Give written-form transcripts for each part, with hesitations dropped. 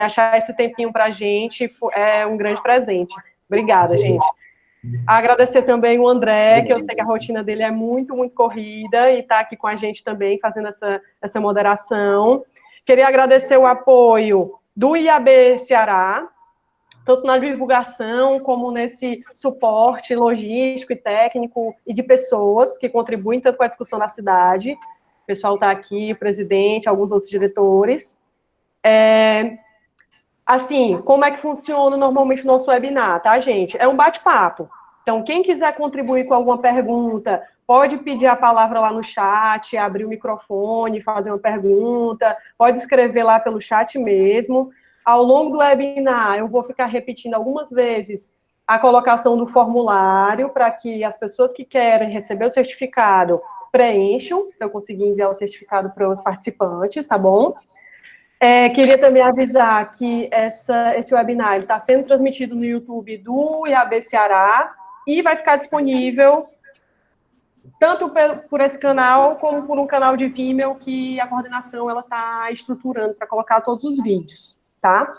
achar esse tempinho para a gente é um grande presente. Obrigada, gente. Agradecer também o André, que eu sei que a rotina dele é muito, muito corrida, e está aqui com a gente também, fazendo essa moderação. Queria agradecer o apoio do IAB Ceará, tanto na divulgação, como nesse suporte logístico e técnico, e de pessoas que contribuem tanto com a discussão da cidade. O pessoal está aqui, o presidente, alguns outros diretores. Assim, como é que funciona normalmente o nosso webinar, tá, gente? É um bate-papo. Então, quem quiser contribuir com alguma pergunta, pode pedir a palavra lá no chat, abrir o microfone, fazer uma pergunta, pode escrever lá pelo chat mesmo. Ao longo do webinar, eu vou ficar repetindo algumas vezes a colocação do formulário para que as pessoas que querem receber o certificado preencham, para eu conseguir enviar o certificado para os participantes, tá bom? Queria também avisar que esse webinar está sendo transmitido no YouTube do IAB Ceará e vai ficar disponível tanto por esse canal, como por um canal de Vimeo que a coordenação está estruturando para colocar todos os vídeos, tá?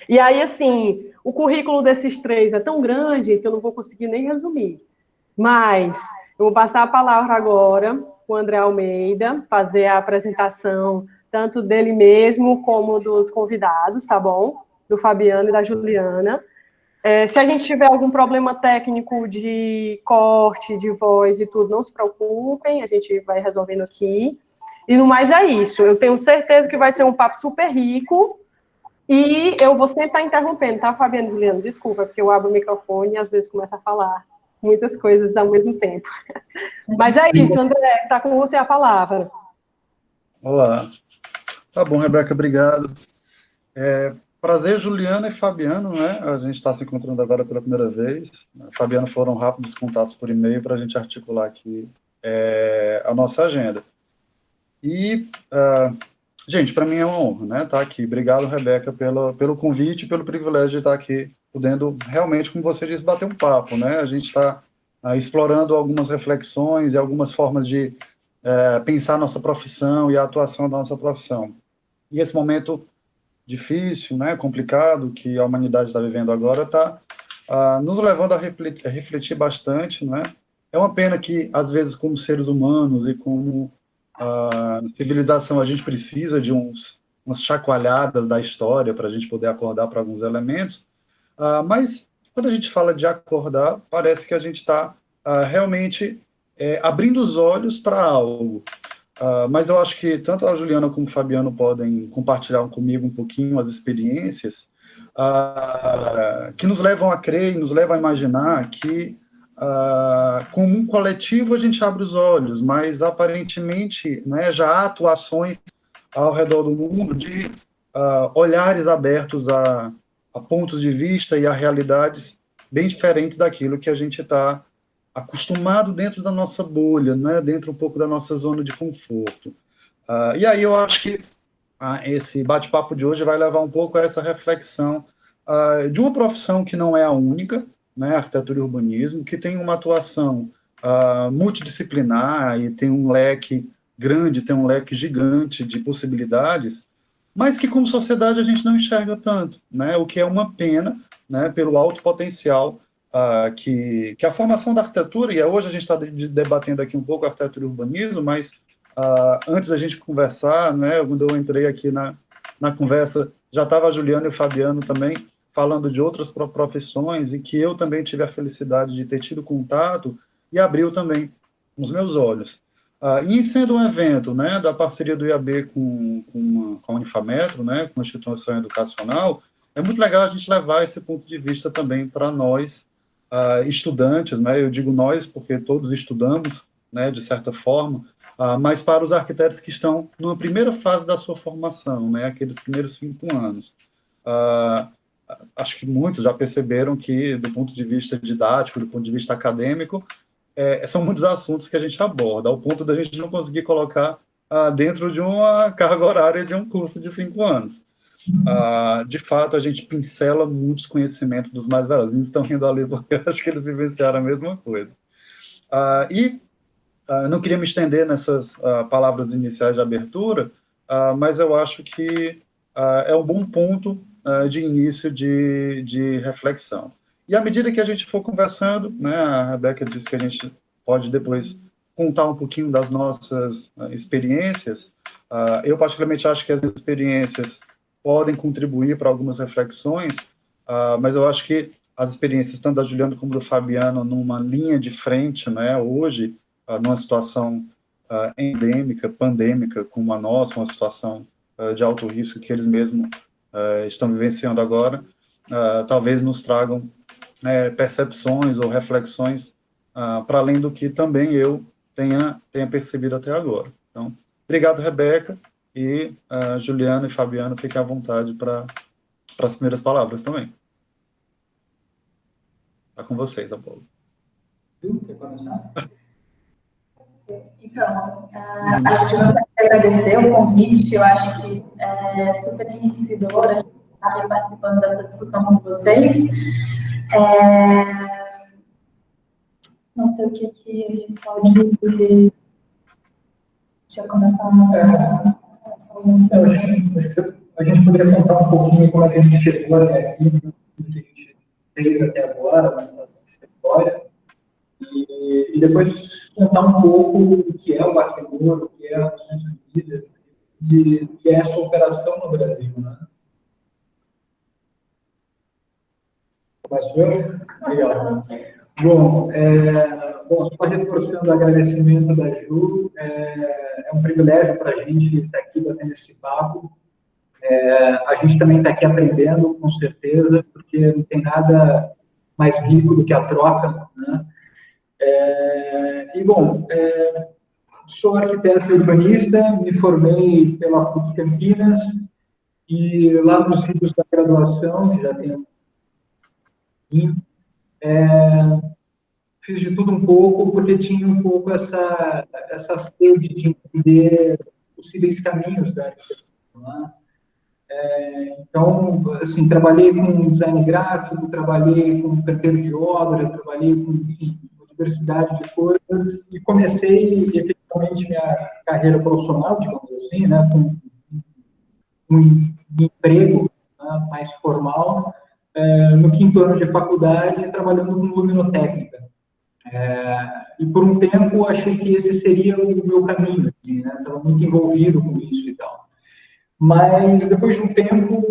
E aí, assim, o currículo desses três é tão grande que eu não vou conseguir nem resumir, mas eu vou passar a palavra agora para o André Almeida, fazer a apresentação tanto dele mesmo como dos convidados, tá bom? Do Fabiano e da Juliana. Se a gente tiver algum problema técnico de corte, de voz e tudo, não se preocupem, a gente vai resolvendo aqui. E no mais é isso, eu tenho certeza que vai ser um papo super rico, e eu vou sempre estar interrompendo, tá, Fabiano e Juliana? Desculpa, porque eu abro o microfone e às vezes começo a falar muitas coisas ao mesmo tempo. Mas é isso, André, está com você a palavra. Olá. Tá bom, Rebeca, obrigado. Prazer, Juliana e Fabiano, né? A gente está se encontrando agora pela primeira vez. Fabiano, foram rápidos contatos por e-mail para a gente articular aqui a nossa agenda. E, gente, para mim é uma honra, né? Estar aqui. Obrigado, Rebeca, pelo convite e pelo privilégio de estar aqui, podendo realmente, como você disse, bater um papo, né? A gente está explorando algumas reflexões e algumas formas de pensar nossa profissão e a atuação da nossa profissão. E esse momento difícil, né, complicado, que a humanidade está vivendo agora, está nos levando a refletir bastante, né? É uma pena que, às vezes, como seres humanos e como civilização, a gente precisa de umas chacoalhadas da história para a gente poder acordar para alguns elementos, mas quando a gente fala de acordar, parece que a gente está realmente abrindo os olhos para algo. Mas eu acho que tanto a Juliana como o Fabiano podem compartilhar comigo um pouquinho as experiências que nos levam a crer e nos levam a imaginar que, como um coletivo, a gente abre os olhos, mas aparentemente, né, já há atuações ao redor do mundo de olhares abertos a pontos de vista e a realidades bem diferentes daquilo que a gente está acostumado dentro da nossa bolha, né? Dentro um pouco da nossa zona de conforto. E aí eu acho que esse bate-papo de hoje vai levar um pouco a essa reflexão de uma profissão que não é a única, né? Arquitetura e urbanismo, que tem uma atuação multidisciplinar e tem um leque grande, tem um leque gigante de possibilidades, mas que como sociedade a gente não enxerga tanto, né? O que é uma pena, né? Pelo alto potencial que a formação da arquitetura, e hoje a gente está debatendo aqui um pouco a arquitetura e urbanismo, mas antes da gente conversar, né, quando eu entrei aqui na conversa, já estava a Juliana e o Fabiano também falando de outras profissões e que eu também tive a felicidade de ter tido contato e abriu também os meus olhos. E sendo um evento, né, da parceria do IAB com a Unifametro, né, com a instituição educacional, é muito legal a gente levar esse ponto de vista também para nós, estudantes, né? Eu digo nós porque todos estudamos, né, de certa forma, mas para os arquitetos que estão numa primeira fase da sua formação, né, aqueles primeiros 5 anos. Acho que muitos já perceberam que, do ponto de vista didático, do ponto de vista acadêmico, são muitos assuntos que a gente aborda, ao ponto da gente não conseguir colocar dentro de uma carga horária de um curso de 5 anos. De fato, a gente pincela muitos conhecimentos dos mais velhos. Eles estão rindo ali porque eu acho que eles vivenciaram a mesma coisa. Não queria me estender nessas palavras iniciais de abertura, mas eu acho que é um bom ponto de início de reflexão. E à medida que a gente for conversando, né, a Rebeca disse que a gente pode depois contar um pouquinho das nossas experiências. Eu particularmente acho que as experiências podem contribuir para algumas reflexões, mas eu acho que as experiências tanto da Juliana como do Fabiano numa linha de frente, né, hoje, numa situação endêmica, pandêmica, como a nossa, uma situação de alto risco que eles mesmos estão vivenciando agora, talvez nos tragam percepções ou reflexões para além do que também eu tenha percebido até agora. Então, obrigado, Rebeca, e Juliana e Fabiano, fiquem à vontade para as primeiras palavras também. Está com vocês, Apolo. Quer começar? Então, acho que eu quero agradecer o convite, eu acho que é super enriquecedor a gente estar aqui participando dessa discussão com vocês. Não sei o que a gente pode dizer. Deixa eu começar a gente poderia contar um pouquinho como é que a gente chegou até aqui, o que a gente fez até agora, nessa história, e depois contar um pouco o que é o Acnur, o que é as Nações Unidas, e o que é essa operação no Brasil, né? Começo eu? Legal. Bom, só reforçando o agradecimento da Ju, é um privilégio para a gente estar aqui batendo esse papo. A gente também está aqui aprendendo, com certeza, porque não tem nada mais rico do que a troca, né? Sou arquiteto urbanista, me formei pela PUC Campinas, e lá nos idos da graduação, que já tem fiz de tudo um pouco, porque tinha um pouco essa sede de entender possíveis caminhos da arquitetura, né? Então, assim, trabalhei com design gráfico, trabalhei com canteiro de obra, trabalhei com, enfim, uma diversidade de coisas, e comecei efetivamente minha carreira profissional, digamos assim, né, com um emprego, né, mais formal, no quinto ano de faculdade, trabalhando com luminotécnica. E por um tempo achei que esse seria o meu caminho, assim, né? Estava muito envolvido com isso e tal. Mas depois de um tempo,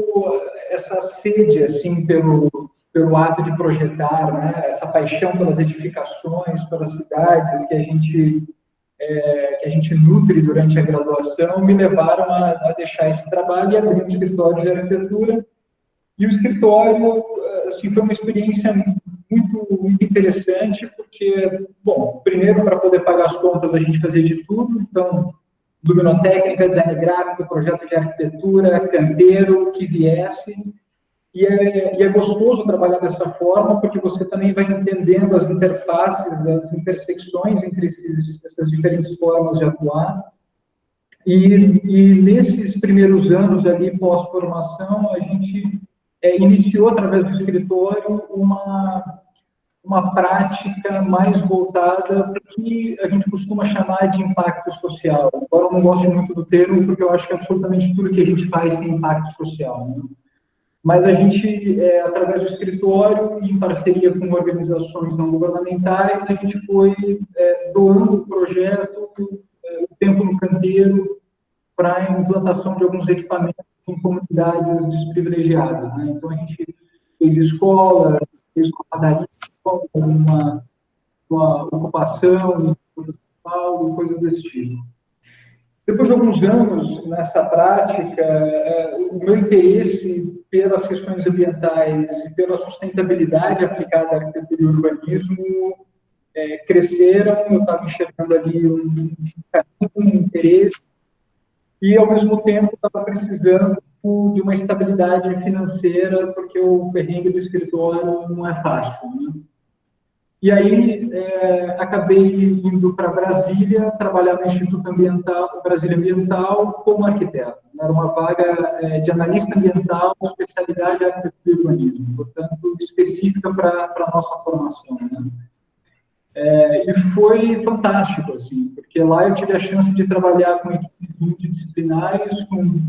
essa sede assim pelo ato de projetar, né? Essa paixão pelas edificações, pelas cidades que a gente nutre durante a graduação, me levaram a deixar esse trabalho e abrir um escritório de arquitetura. E o escritório, assim, foi uma experiência muito interessante, porque, bom, primeiro, para poder pagar as contas, a gente fazia de tudo, então, luminotécnica, design gráfico, projeto de arquitetura, canteiro, o que viesse, e é gostoso trabalhar dessa forma, porque você também vai entendendo as interfaces, as intersecções entre essas diferentes formas de atuar. E nesses primeiros anos ali, pós-formação, a gente iniciou, através do escritório, uma prática mais voltada para o que a gente costuma chamar de impacto social. Agora, eu não gosto muito do termo, porque eu acho que absolutamente tudo que a gente faz tem impacto social, né? Mas a gente, através do escritório, em parceria com organizações não governamentais, a gente foi doando o projeto, o tempo no canteiro, para a implantação de alguns equipamentos em comunidades desprivilegiadas, né? Então, a gente fez escola, fez uma padaria, uma ocupação, coisas desse tipo. Depois de alguns anos nessa prática, o meu interesse pelas questões ambientais e pela sustentabilidade aplicada à arquitetura e urbanismo cresceram. Eu estava enxergando ali um interesse e, ao mesmo tempo, estava precisando de uma estabilidade financeira, porque o perrengue do escritório não é fácil, né? E aí, acabei indo para Brasília, trabalhar no Instituto Ambiental, Brasília Ambiental, como arquiteto. Era uma vaga de analista ambiental, especialidade em arquitetura e urbanismo, portanto, específica para a nossa formação, né? E foi fantástico, assim, porque lá eu tive a chance de trabalhar com equipes multidisciplinares, com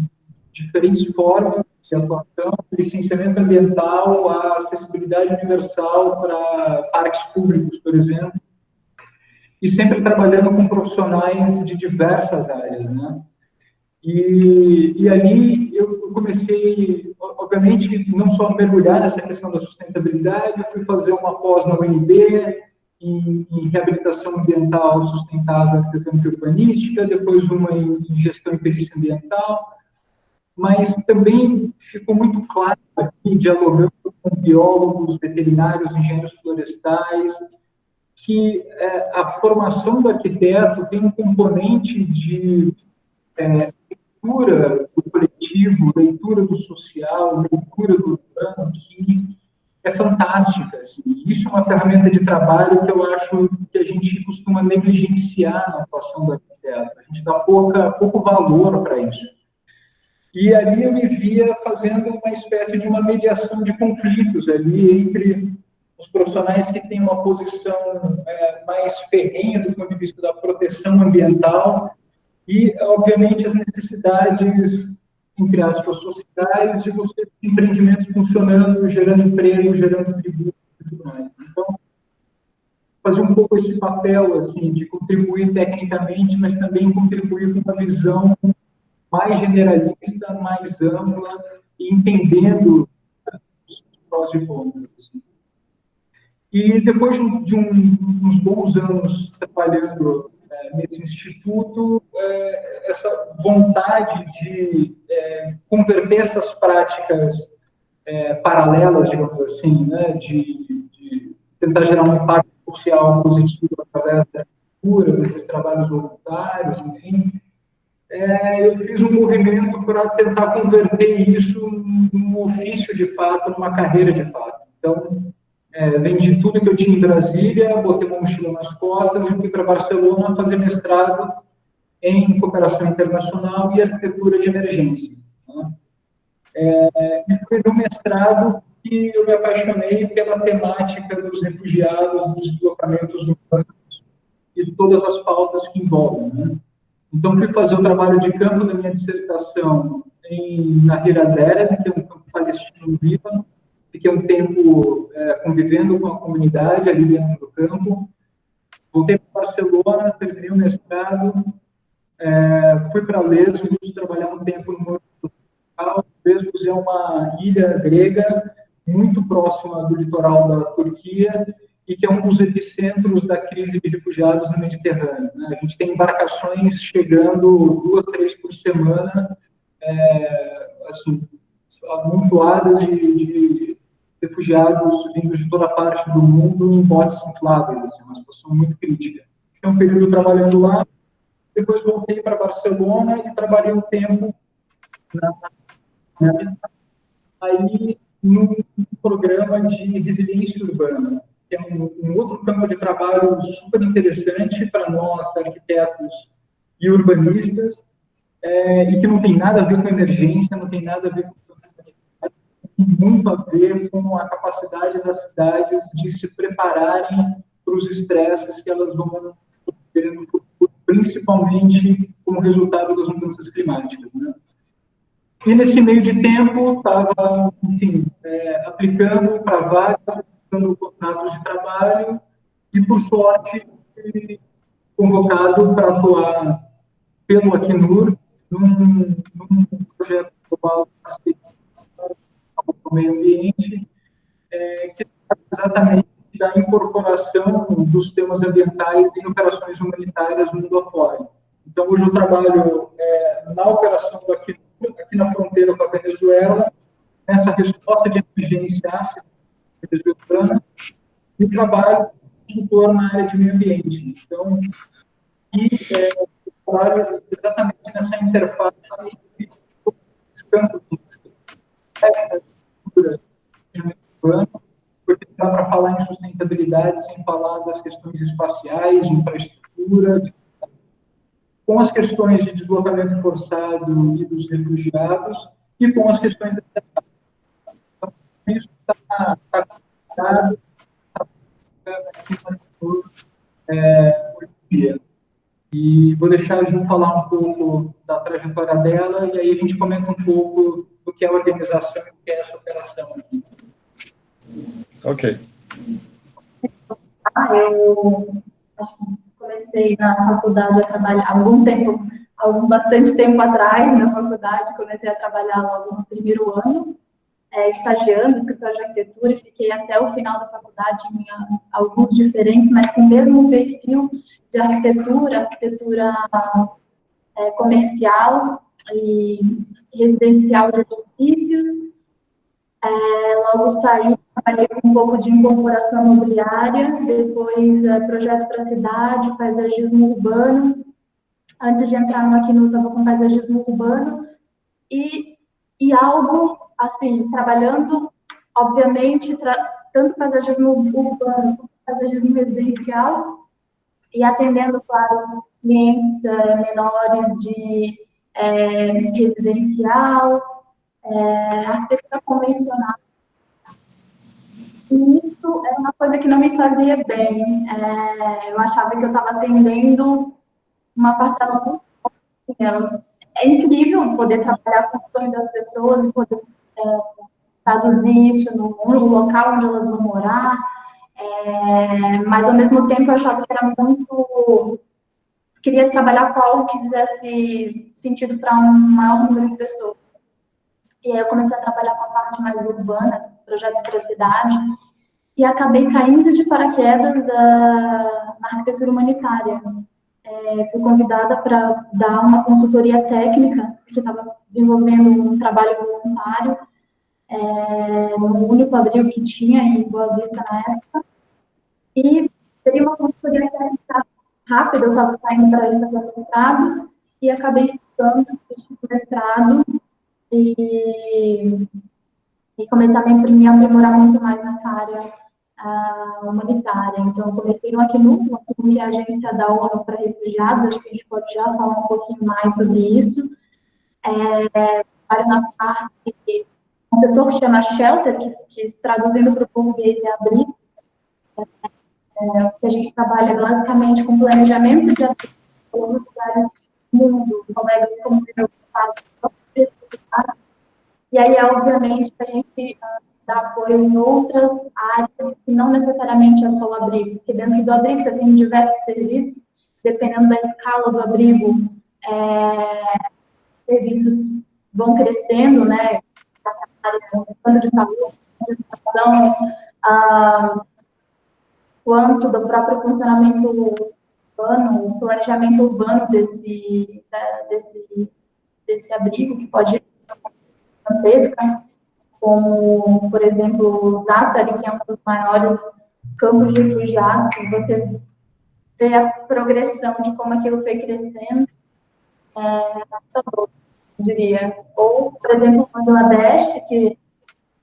diferentes formas de atuação, do licenciamento ambiental à acessibilidade universal para parques públicos, por exemplo, e sempre trabalhando com profissionais de diversas áreas, né? E ali eu comecei, obviamente, não só mergulhar nessa questão da sustentabilidade, eu fui fazer uma pós na UNB em reabilitação ambiental sustentável, arquitetônica e urbanística, depois uma em gestão e perícia ambiental, mas também ficou muito claro aqui, dialogando com biólogos, veterinários, engenheiros florestais, que a formação do arquiteto tem um componente de leitura do coletivo, leitura do social, leitura do urbano, que é fantástica. Assim. Isso é uma ferramenta de trabalho que eu acho que a gente costuma negligenciar na atuação do arquiteto. A gente dá pouco valor para isso. E ali eu me via fazendo uma espécie de uma mediação de conflitos ali entre os profissionais que têm uma posição mais ferrenha do ponto de vista da proteção ambiental e, obviamente, as necessidades, entre aspas, sociais de você ter empreendimentos funcionando, gerando emprego, gerando tributo e tudo mais. Então, fazer um pouco esse papel, assim, de contribuir tecnicamente, mas também contribuir com uma visão mais generalista, mais ampla, e entendendo os prós e contras. Assim. E depois de uns bons anos trabalhando nesse instituto, essa vontade de converter essas práticas paralelas, digamos assim, né, de tentar gerar um impacto social positivo através da arquitetura, desses trabalhos voluntários, enfim, eu fiz um movimento para tentar converter isso num ofício de fato, numa carreira de fato. Então, vendi tudo que eu tinha em Brasília, botei uma mochila nas costas e fui para Barcelona fazer mestrado em cooperação internacional e arquitetura de emergência. Né? E foi no mestrado que eu me apaixonei pela temática dos refugiados, dos deslocamentos urbanos e todas as pautas que envolvem. Né? Então, fui fazer o trabalho de campo da minha dissertação na Hira Deret, que é um campo palestino no Líbano. Fiquei um tempo convivendo com a comunidade ali dentro do campo. Voltei para Barcelona, terminei o mestrado, fui para Lesbos, trabalhar um tempo no Morro Local. Lesbos é uma ilha grega muito próxima do litoral da Turquia e que é um dos epicentros da crise de refugiados no Mediterrâneo. Né? A gente tem embarcações chegando 2, 3 por semana, assim, amontoadas de refugiados vindos de toda parte do mundo em botes infláveis, assim, uma situação muito crítica. Fiquei um período trabalhando lá, depois voltei para Barcelona e trabalhei um tempo aí num programa de resiliência urbana, que é um outro campo de trabalho super interessante para nós, arquitetos e urbanistas, e que não tem nada a ver com emergência, não tem nada a ver com muito a ver com a capacidade das cidades de se prepararem para os estresses que elas vão ter no futuro, principalmente como resultado das mudanças climáticas. Né? E nesse meio de tempo, estava, enfim, aplicando para vagas, aplicando contratos de trabalho e, por sorte, fui convocado para atuar pelo Acnur num projeto global de parceria com o meio ambiente, que trata exatamente da incorporação dos temas ambientais em operações humanitárias no mundo afora. Então, hoje eu trabalho na operação do Acnur, aqui na fronteira com a Venezuela, nessa resposta de emergência venezuelana, e trabalho como consultor na área de meio ambiente. Então, trabalho exatamente nessa interface entre os campos porque dá para falar em sustentabilidade sem falar das questões espaciais, de infraestrutura, com as questões de deslocamento forçado e dos refugiados, e com as questões então, isso está conectado hoje em dia. E vou deixar a Ju falar um pouco da trajetória dela, e aí a gente comenta um pouco do que é a organização e o que é essa operação aqui. Ok. Eu comecei na faculdade a trabalhar bastante tempo atrás, na faculdade, comecei a trabalhar logo no primeiro ano, estagiando no escritório de arquitetura, e fiquei até o final da faculdade em alguns diferentes, mas com o mesmo perfil de arquitetura comercial e residencial de edifícios. Logo saí, trabalhei com um pouco de incorporação imobiliária, depois projeto para a cidade, paisagismo urbano. Antes de entrar no Aqui no estava com paisagismo urbano e algo, assim, trabalhando, obviamente, tanto paisagismo urbano quanto paisagismo residencial e atendendo, claro, clientes menores de residencial, arquitetura convencional. E isso era uma coisa que não me fazia bem. Eu achava que eu estava atendendo uma parcela muito pequena. É incrível poder trabalhar com o sonho das pessoas e poder traduzir isso no local onde elas vão morar, mas ao mesmo tempo eu achava que era muito... Queria trabalhar com algo que fizesse sentido para um maior número de pessoas. E aí eu comecei a trabalhar com a parte mais urbana, projetos para a cidade, e acabei caindo de paraquedas na arquitetura humanitária. Fui convidada para dar uma consultoria técnica, porque estava desenvolvendo um trabalho voluntário no único abrigo que tinha em Boa Vista na época. E teria uma consultoria técnica rápida, eu estava saindo para isso fazer mestrado, e acabei ficando no mestrado e comecei a me aprimorar muito mais nessa área humanitária. Então, eu comecei no Acnur, que é a agência da ONU para refugiados, acho que a gente pode já falar um pouquinho mais sobre isso. Trabalho na parte, um setor que chama Shelter, que traduzindo para o português é abrigo, que a gente trabalha basicamente com planejamento de abrigo em alguns lugares do mundo, colegas como eu, e aí, obviamente, a gente dá apoio em outras áreas que não necessariamente é só o abrigo, porque dentro do abrigo você tem diversos serviços, dependendo da escala do abrigo, serviços vão crescendo, né, tanto de saúde, de educação, quanto do próprio funcionamento urbano, o planejamento urbano desse abrigo, que pode ir gigantesca, como, por exemplo, o Zatari, que é um dos maiores campos de refugiados, que você vê a progressão de como aquilo foi crescendo, assustador, eu diria. Ou, por exemplo, o Bangladesh, que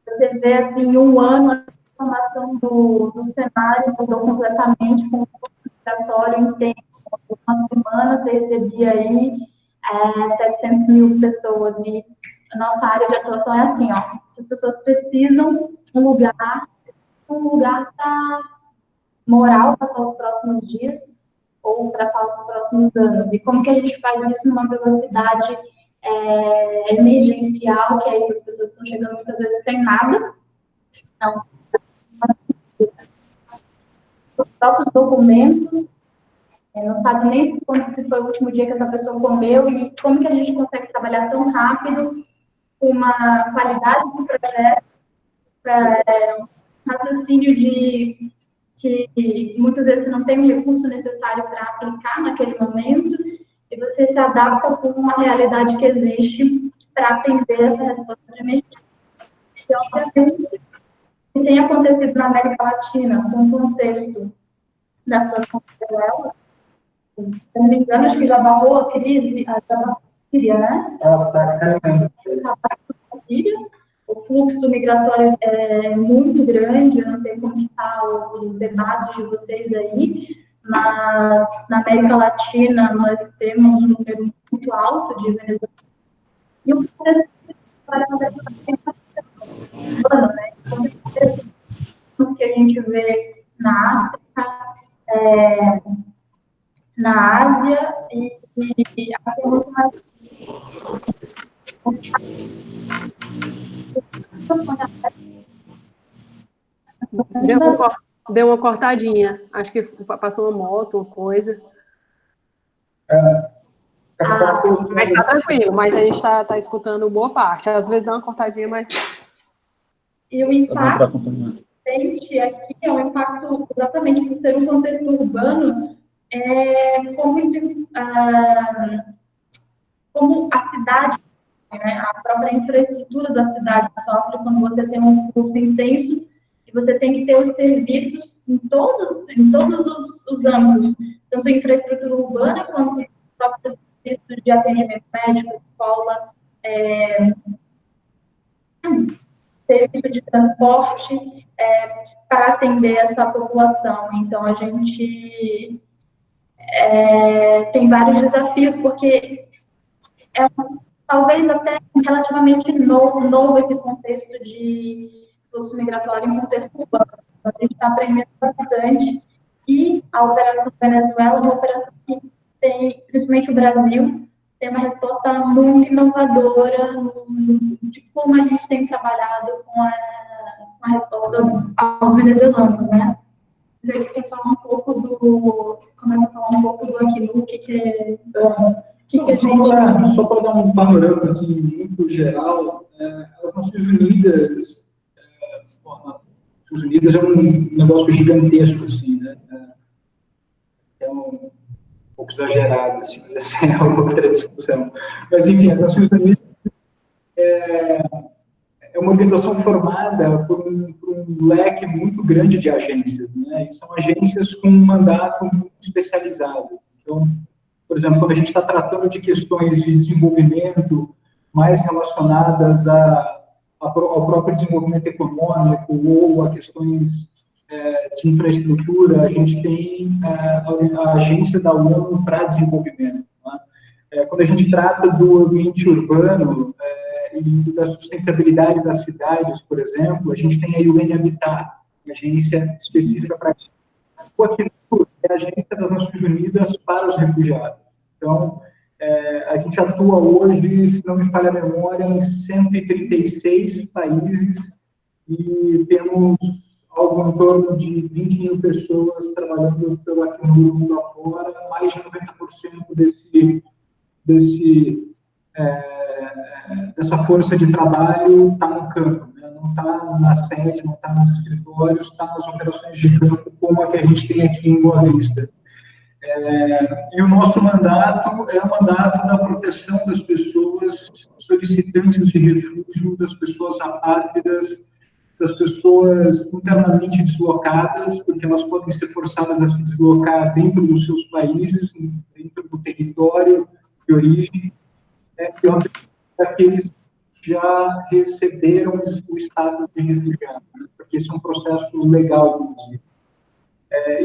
você vê, assim, em um ano, a transformação do cenário mudou completamente, com o migratório inteiro. Uma semana você recebia aí 700 mil pessoas, e a nossa área de atuação é assim, ó, as pessoas precisam de um lugar para morar ou passar os próximos dias, ou passar os próximos anos. E como que a gente faz isso numa velocidade emergencial, que é isso, as pessoas estão chegando muitas vezes sem nada, então, os próprios documentos, não sabe nem se foi o último dia que essa pessoa comeu, e como que a gente consegue trabalhar tão rápido, com uma qualidade do projeto, raciocínio que muitas vezes você não tem o recurso necessário para aplicar naquele momento, e você se adapta com uma realidade que existe para atender essa resposta de emergência. E, obviamente, o que tem acontecido na América Latina, com o contexto da situação dela, se não me engano, acho que já barrou a crise, da Síria, né? Síria, o fluxo migratório é muito grande, eu não sei como estão os debates de vocês aí, mas na América Latina nós temos um número muito alto de venezuelanos. E o contexto né? Então, que a gente vê na África, na Ásia E acho que é muito mais Deu uma cortadinha. Acho que passou uma moto, uma coisa. Mas está tranquilo, mas a gente está escutando boa parte. Às vezes dá uma cortadinha, mas... E o impacto aqui é um impacto, exatamente por ser um contexto urbano, como, como a cidade, né, a própria infraestrutura da cidade sofre quando você tem um fluxo intenso e você tem que ter os serviços em todos os âmbitos, tanto a infraestrutura urbana quanto os próprios serviços de atendimento médico, escola, serviço de transporte, para atender essa população. Então, a gente tem vários desafios, porque talvez até relativamente novo esse contexto de fluxo migratório em contexto urbano. Então, a gente está aprendendo bastante. E a Operação Venezuela é uma operação que tem, principalmente o Brasil, tem uma resposta muito inovadora de como a gente tem trabalhado com a resposta aos venezuelanos, né? Você quer falar um pouco começa a falar um pouco do Acnur, o que é a gente... Só para dar um panorama, assim, muito geral, as Nações Unidas, as Nações Unidas é um negócio gigantesco, assim, né? É um pouco exagerado, assim, mas essa é uma outra discussão. Mas, enfim, as Nações Unidas é uma organização formada por um leque muito grande de agências, né? E são agências com um mandato muito especializado. Então, por exemplo, quando a gente está tratando de questões de desenvolvimento mais relacionadas ao próprio desenvolvimento econômico ou a questões de infraestrutura, a gente tem a agência da ONU para desenvolvimento. Né? Quando a gente trata do ambiente urbano e da sustentabilidade das cidades, por exemplo, a gente tem a UN Habitat, uma agência específica para isso. O Acnur é a agência das Nações Unidas para os refugiados. Então, a gente atua hoje, se não me falha a memória, em 136 países e temos algo em torno de 20 mil pessoas trabalhando pelo Acnur mundo afora, mais de 90% dessa força de trabalho está no campo, né? Não está na sede, não está nos escritórios, está nas operações de campo, como a que a gente tem aqui em Boa Vista. E o nosso mandato é o mandato da proteção das pessoas solicitantes de refúgio, das pessoas apátridas, das pessoas internamente deslocadas, porque elas podem ser forçadas a se deslocar dentro dos seus países, dentro do território de origem, e aqueles que já receberam o status de refugiado, né? Porque esse é um processo legal, inclusive.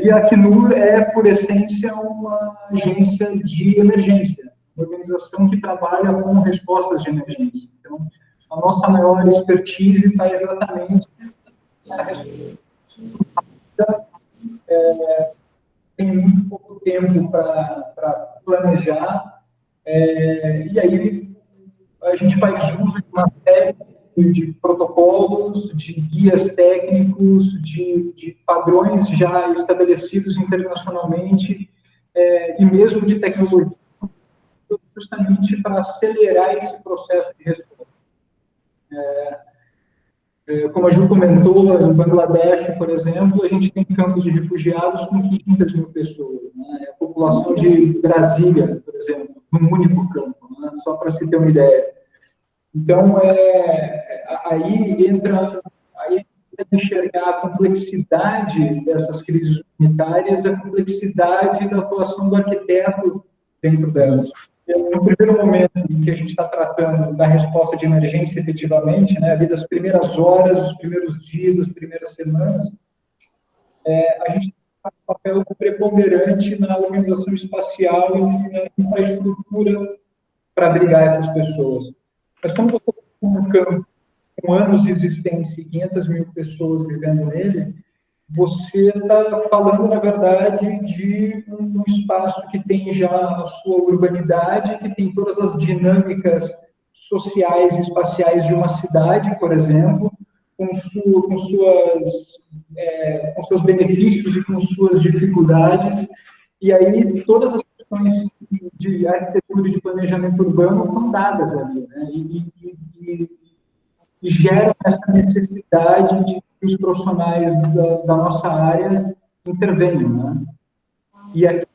E a Acnur é, por essência, uma agência de emergência, uma organização que trabalha com respostas de emergência. Então, a nossa maior expertise está exatamente nessa resposta. Tem muito pouco tempo para planejar, e aí a gente faz uso de uma série de protocolos, de guias técnicos, de padrões já estabelecidos internacionalmente, e mesmo de tecnologia, justamente para acelerar esse processo de resposta. Como a Ju comentou, em Bangladesh, por exemplo, a gente tem campos de refugiados com 500 mil pessoas. Né? A população de Brasília, por exemplo, num único campo, né? Só para se ter uma ideia. Então, aí entra enxergar a complexidade dessas crises humanitárias, a complexidade da atuação do arquiteto dentro delas. No primeiro momento em que a gente está tratando da resposta de emergência efetivamente, né, ali das primeiras horas, os primeiros dias, as primeiras semanas, a gente tem um papel preponderante na organização espacial e na infraestrutura para abrigar essas pessoas. Mas quando você tem um campo com anos de existência e 500 mil pessoas vivendo nele, você está falando, na verdade, de um espaço que tem já a sua urbanidade, que tem todas as dinâmicas sociais e espaciais de uma cidade, por exemplo, com seus benefícios e com suas dificuldades, e aí todas as questões de arquitetura e de planejamento urbano estão dadas ali, né? E geram essa necessidade de que os profissionais da nossa área intervenham, né? E aqui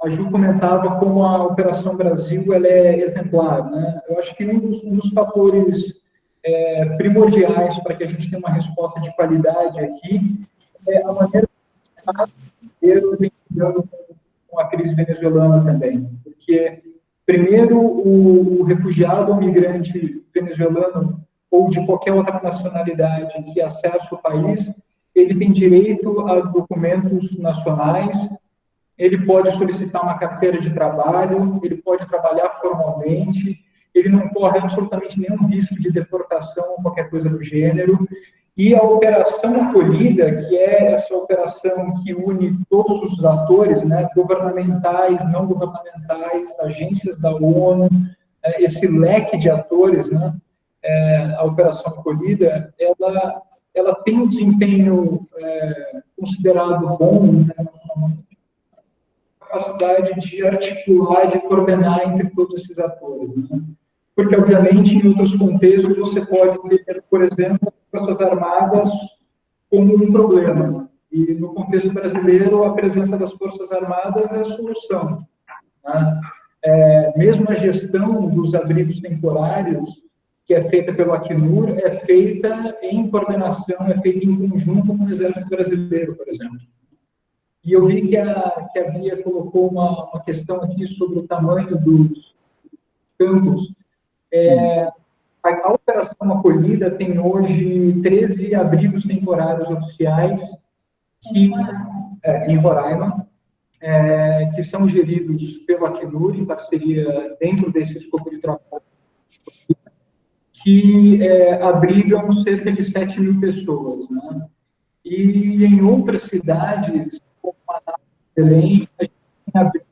a Ju comentava como a Operação Brasil ela é exemplar, né? Eu acho que um dos fatores primordiais para que a gente tenha uma resposta de qualidade aqui é a maneira que eu venho lidando com a crise venezuelana também, porque primeiro o refugiado ou migrante venezuelano ou de qualquer outra nacionalidade que acessa o país, ele tem direito a documentos nacionais, ele pode solicitar uma carteira de trabalho, ele pode trabalhar formalmente, ele não corre absolutamente nenhum risco de deportação ou qualquer coisa do gênero. E a operação acolhida, que é essa operação que une todos os atores, né, governamentais, não governamentais, agências da ONU, esse leque de atores, né, a operação acolhida, ela tem um desempenho considerado bom, né, capacidade de articular, de coordenar entre todos esses atores, né? Porque, obviamente, em outros contextos, você pode ter, por exemplo, Forças Armadas como um problema. E, no contexto brasileiro, a presença das Forças Armadas é a solução, né? Mesmo a gestão dos abrigos temporários, que é feita pelo Acnur, é feita em coordenação, é feita em conjunto com o Exército Brasileiro, por exemplo. E eu vi que a Bia colocou uma questão aqui sobre o tamanho dos campos. A Operação Acolhida tem hoje 13 abrigos temporários oficiais em Roraima, que são geridos pelo Acnur, em parceria dentro desse escopo de trabalho, que abrigam cerca de 7 mil pessoas, né? E em outras cidades, como Manaus e Belém, a gente tem abrigos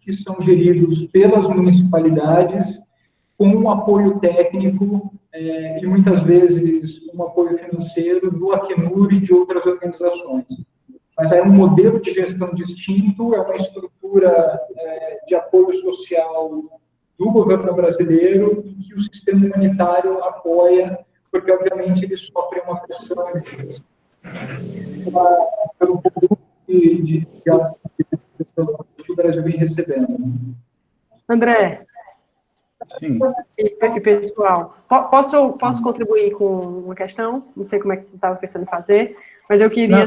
que são geridos pelas municipalidades, com um apoio técnico e muitas vezes um apoio financeiro do Acnur e de outras organizações. Mas é um modelo de gestão distinto, é uma estrutura de apoio social do governo brasileiro e que o sistema humanitário apoia, porque, obviamente, ele sofre uma pressão pelo volume de que o Brasil vem recebendo. André, Sim. e pessoal, posso contribuir com uma questão? Não sei como é que tu estava pensando em fazer, mas eu queria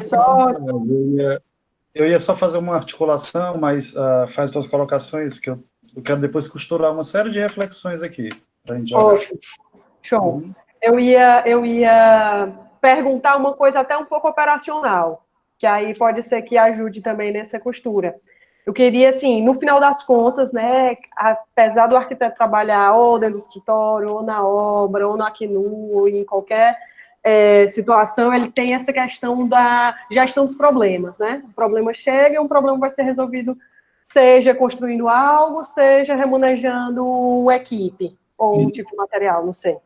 Eu ia só fazer uma articulação, mas faz duas colocações que eu quero depois costurar uma série de reflexões aqui. Pra gente jogar. Ótimo. Show. Eu ia perguntar uma coisa até um pouco operacional, que aí pode ser que ajude também nessa costura. Eu queria, assim, no final das contas, né, apesar do arquiteto trabalhar ou dentro do escritório, ou na obra, ou no Acnur, ou em qualquer situação, ele tem essa questão da gestão dos problemas, né? O problema chega e um problema vai ser resolvido, seja construindo algo, seja remanejando uma equipe, ou um tipo de material, não sei.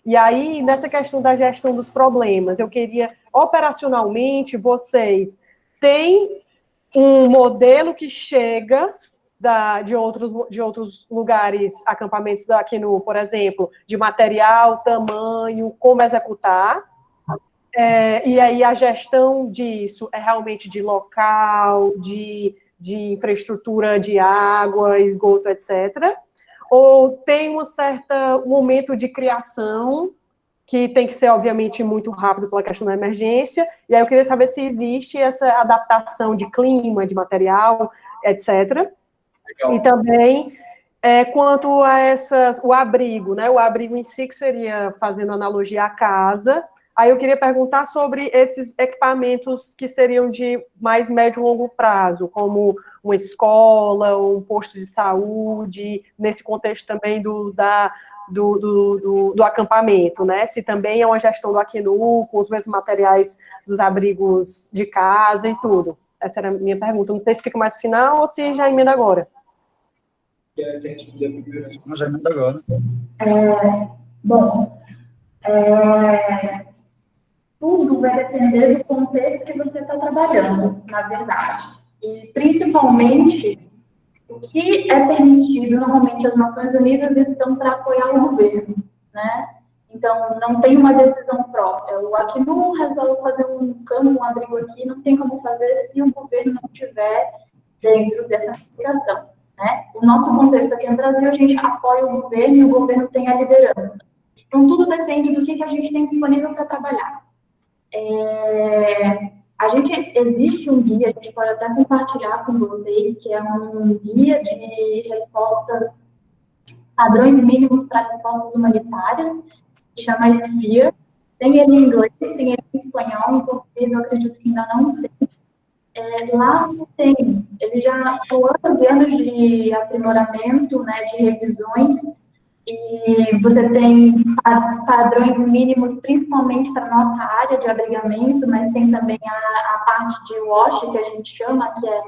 E aí, nessa questão da gestão dos problemas, eu queria, operacionalmente, vocês têm um modelo que chega de outros lugares, acampamentos da Acnur, por exemplo, de material, tamanho, como executar, e aí a gestão disso é realmente de local, de infraestrutura de água, esgoto, etc., ou tem um certo momento de criação, que tem que ser, obviamente, muito rápido pela questão da emergência, e aí eu queria saber se existe essa adaptação de clima, de material, etc. Legal. E também, quanto a o abrigo, né, o abrigo em si, que seria, fazendo analogia à casa, aí eu queria perguntar sobre esses equipamentos que seriam de mais médio e longo prazo, como uma escola, ou um posto de saúde, nesse contexto também do acampamento, né? Se também é uma gestão do Acnur, com os mesmos materiais dos abrigos de casa e tudo. Essa era a minha pergunta. Não sei se fica mais pro final ou se já emenda agora. Já emenda agora. Bom, tudo vai depender do contexto que você está trabalhando, na verdade. E, principalmente, o que é permitido, normalmente as Nações Unidas estão para apoiar o governo, né? Então, não tem uma decisão própria. O Acnur resolve fazer um campo, um abrigo aqui, não tem como fazer se o governo não estiver dentro dessa negociação, né? O nosso contexto aqui no Brasil, a gente apoia o governo e o governo tem a liderança. Então, tudo depende do que a gente tem disponível para trabalhar. Existe um guia, a gente pode até compartilhar com vocês, que é um guia de respostas, padrões mínimos para respostas humanitárias, que chama SPHERE. Tem ele em inglês, tem ele em espanhol, em português eu acredito que ainda não tem. Lá tem, ele já são anos e anos de aprimoramento, né, de revisões, e você tem padrões mínimos, principalmente para a nossa área de abrigamento, mas tem também a parte de WASH, que a gente chama, que é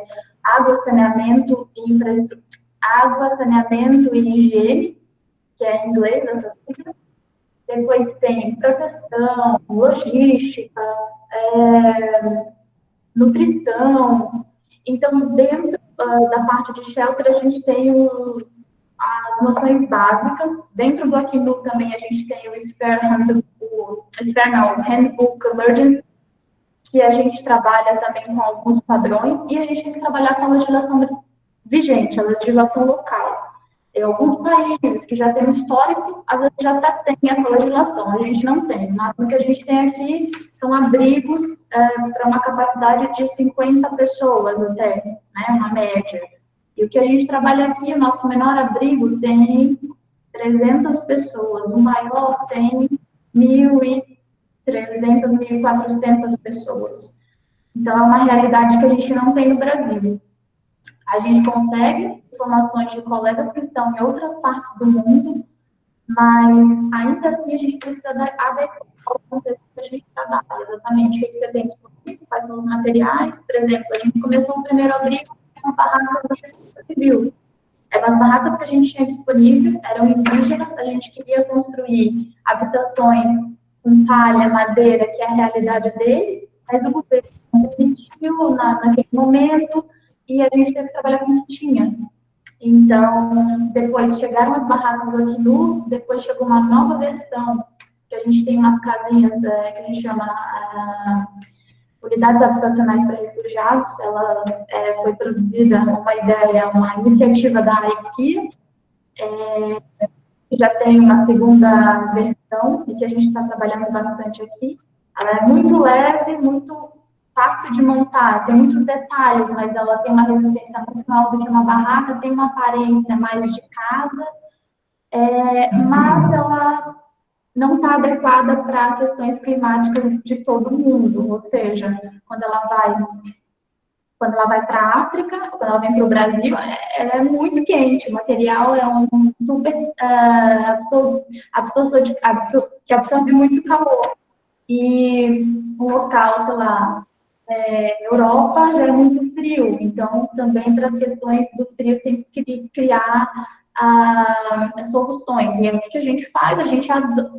água, saneamento e infraestrutura, água, saneamento e higiene, que é em inglês essa sigla. Depois tem proteção, logística, nutrição. Então, dentro da parte de shelter, a gente tem as noções básicas. Dentro do Acnur também a gente tem o Handbook Emergency, que a gente trabalha também com alguns padrões, e a gente tem que trabalhar com a legislação vigente, a legislação local. Tem alguns países que já têm um histórico, às vezes já até tem essa legislação, a gente não tem. Mas o que a gente tem aqui são abrigos para uma capacidade de 50 pessoas até, né, uma média. E o que a gente trabalha aqui, o nosso menor abrigo tem 300 pessoas, o maior tem 1.300, 1.400 pessoas. Então, é uma realidade que a gente não tem no Brasil. A gente consegue informações de colegas que estão em outras partes do mundo, mas ainda assim a gente precisa adequar ao contexto que a gente trabalha, exatamente o que você tem disponível, quais são os materiais. Por exemplo, a gente começou o primeiro abrigo com as barracas da Defesa Civil. As barracas que a gente tinha disponível eram indígenas, a gente queria construir habitações com palha, madeira, que é a realidade deles, mas o governo não permitiu naquele momento, e a gente teve que trabalhar com o que tinha. Então, depois chegaram as barracas do Acnur, depois chegou uma nova versão, que a gente tem umas casinhas que a gente chama unidades habitacionais para refugiados. Ela foi produzida uma ideia, uma iniciativa da IKEA, já tem uma segunda versão, e que a gente está trabalhando bastante aqui. Ela é muito leve, muito fácil de montar, tem muitos detalhes, mas ela tem uma resistência muito maior do que uma barraca, tem uma aparência mais de casa, mas ela não está adequada para questões climáticas de todo mundo, ou seja, quando ela vai para a África, quando ela vem para o Brasil, ela é muito quente, o material é um super que absorve muito calor, e um local, sei lá, Europa já é muito frio, então também para as questões do frio tem que criar soluções. E aí, o que a gente faz? A gente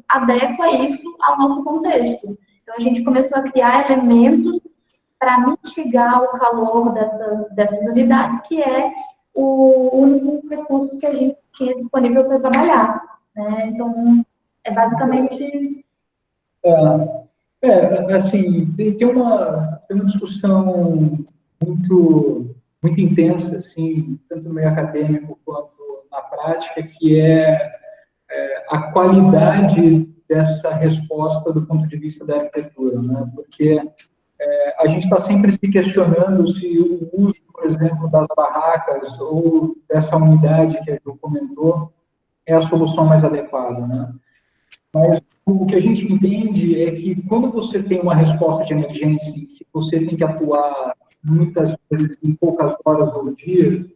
adequa isso ao nosso contexto. Então a gente começou a criar elementos para mitigar o calor dessas unidades, que é o único recurso que a gente tinha disponível para trabalhar, né? Então, é basicamente... Assim, tem uma discussão muito intensa, assim, tanto no meio acadêmico quanto na prática, que é a qualidade dessa resposta do ponto de vista da arquitetura, né? Porque a gente está sempre se questionando se o uso, por exemplo, das barracas ou dessa unidade que a Ju comentou é a solução mais adequada, né? Mas o que a gente entende é que quando você tem uma resposta de emergência, que você tem que atuar muitas vezes em poucas horas ou dia,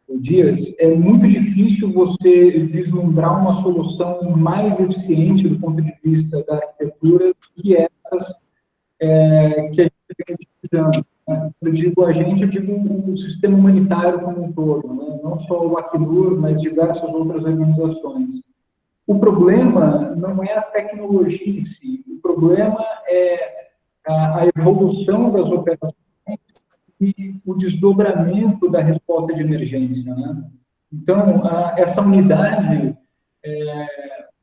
Dias, é muito difícil você vislumbrar uma solução mais eficiente do ponto de vista da arquitetura que essas que a gente vem utilizando. Né? Eu digo a gente, eu digo o sistema humanitário como um todo, né? Não só o Acnur, mas diversas outras organizações. O problema não é a tecnologia em si, o problema é a evolução das operações e o desdobramento da resposta de emergência. Né? Então, essa unidade,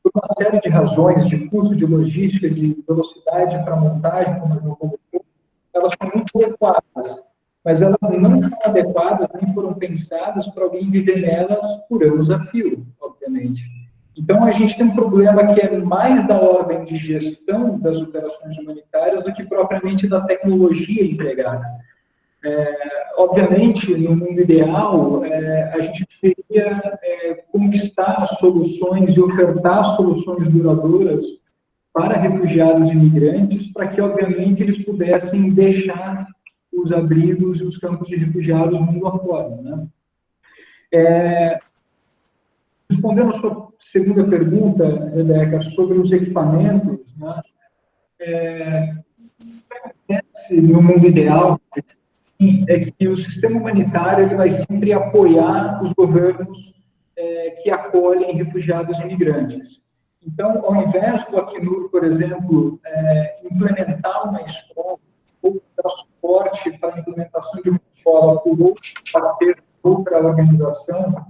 por uma série de razões, de custo, de logística, de velocidade para montagem, como a João colocou, elas são muito adequadas, mas elas não são adequadas, nem foram pensadas para alguém viver nelas por anos a fio, obviamente. Então, a gente tem um problema que é mais da ordem de gestão das operações humanitárias do que propriamente da tecnologia empregada. Obviamente, no mundo ideal, a gente deveria conquistar soluções e ofertar soluções duradouras para refugiados e imigrantes, para que, obviamente, eles pudessem deixar os abrigos e os campos de refugiados mundo afora. Né? Respondendo a sua segunda pergunta, Rebeca, sobre os equipamentos, né? No mundo ideal, é que o sistema humanitário ele vai sempre apoiar os governos que acolhem refugiados e imigrantes. Então, ao invés do Acnur, por exemplo, implementar uma escola ou dar suporte para a implementação de uma escola por outro parceiro, outra organização,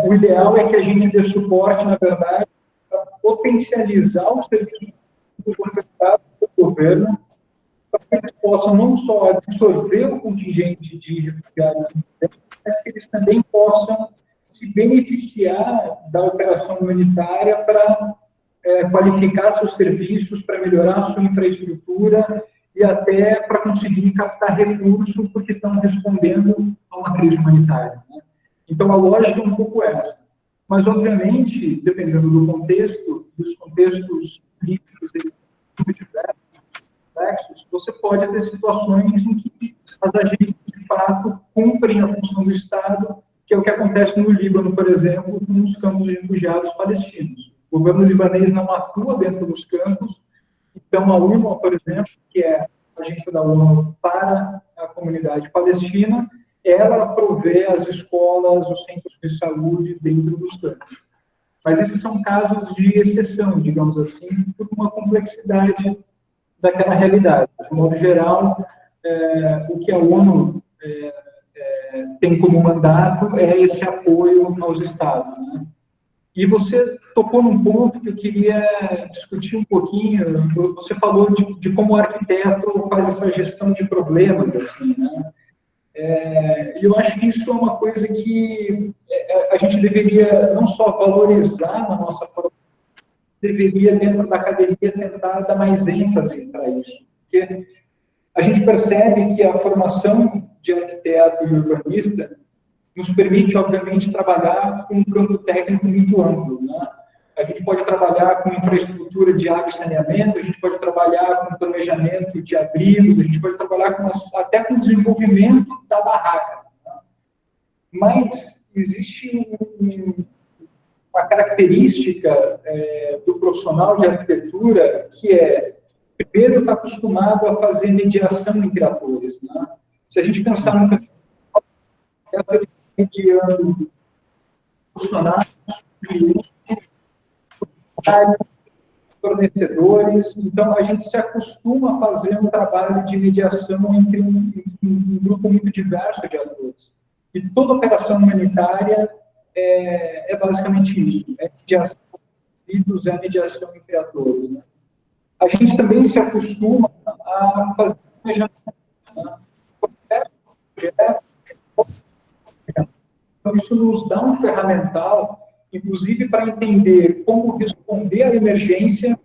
o ideal é que a gente dê suporte, na verdade, para potencializar os serviços ofertados pelo governo, para que eles possam não só absorver o contingente de refugiados, mas que eles também possam se beneficiar da operação humanitária para qualificar seus serviços, para melhorar sua infraestrutura e até para conseguir captar recursos, porque estão respondendo a uma crise humanitária. Né? Então, a lógica é um pouco essa. Mas, obviamente, dependendo do contexto, dos contextos políticos e diversos, você pode ter situações em que as agências, de fato, cumprem a função do Estado, que é o que acontece no Líbano, por exemplo, nos campos de refugiados palestinos. O governo libanês não atua dentro dos campos, então a UNRWA, por exemplo, que é a agência da ONU para a comunidade palestina, ela provê as escolas, os centros de saúde dentro dos campos. Mas esses são casos de exceção, digamos assim, por uma complexidade daquela realidade. De modo geral, o que a ONU tem como mandato é esse apoio aos Estados. Né? E você tocou num ponto que eu queria discutir um pouquinho. Você falou de como o arquiteto faz essa gestão de problemas, assim, né? E eu acho que isso é uma coisa que a gente deveria não só valorizar na nossa formação, deveria, dentro da academia, tentar dar mais ênfase para isso. Porque a gente percebe que a formação de arquiteto e urbanista nos permite, obviamente, trabalhar com um campo técnico muito amplo. Né? A gente pode trabalhar com infraestrutura de água e saneamento, a gente pode trabalhar com planejamento de abrigos, a gente pode trabalhar até com desenvolvimento da barraca. Né? Mas existe uma característica do profissional de arquitetura que primeiro, está acostumado a fazer mediação entre atores. Né? Se a gente pensar no mediando funcionários, clientes, fornecedores, então a gente se acostuma a fazer um trabalho de mediação entre um grupo muito diverso de atores. E toda operação humanitária é basicamente isso, mediação é mediação entre atores. Né? A gente também se acostuma a fazer planejamento. Então, isso nos dá um ferramental, inclusive para entender como responder à emergência,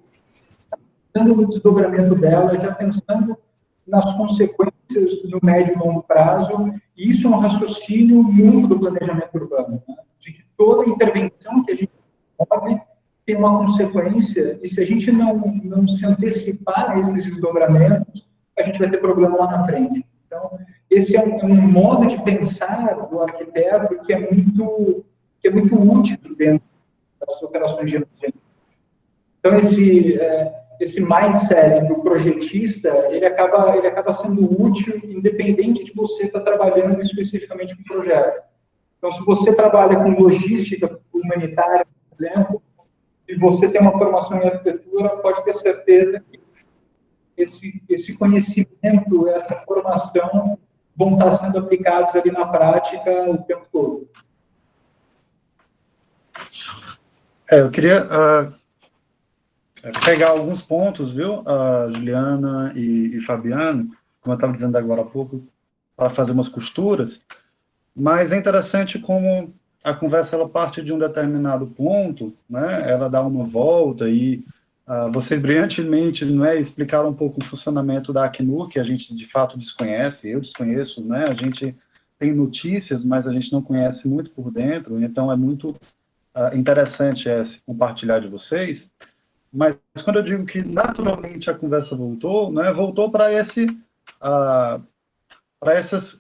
pensando no desdobramento dela, já pensando nas consequências no médio e longo prazo, e isso é um raciocínio muito do planejamento urbano, né? De que toda intervenção que a gente pode tem uma consequência, e se a gente não se antecipar a esses desdobramentos, a gente vai ter problema lá na frente. Então, esse é um modo de pensar do arquiteto que é muito útil dentro das operações de engenharia. Então, esse mindset do projetista, ele acaba sendo útil, independente de você estar trabalhando especificamente com o projeto. Então, se você trabalha com logística humanitária, por exemplo, e você tem uma formação em arquitetura, pode ter certeza que esse conhecimento, essa formação vão estar sendo aplicados ali na prática o tempo todo. Eu queria pegar alguns pontos, viu, Juliana e Fabiano, como eu estava dizendo agora há pouco, para fazer umas costuras, mas é interessante como a conversa ela parte de um determinado ponto, né, ela dá uma volta e vocês brilhantemente, né, explicaram um pouco o funcionamento da Acnur, que a gente de fato desconhece, eu desconheço, né, a gente tem notícias, mas a gente não conhece muito por dentro, então é muito interessante esse compartilhar de vocês. Mas quando eu digo que naturalmente a conversa voltou, né, voltou para essas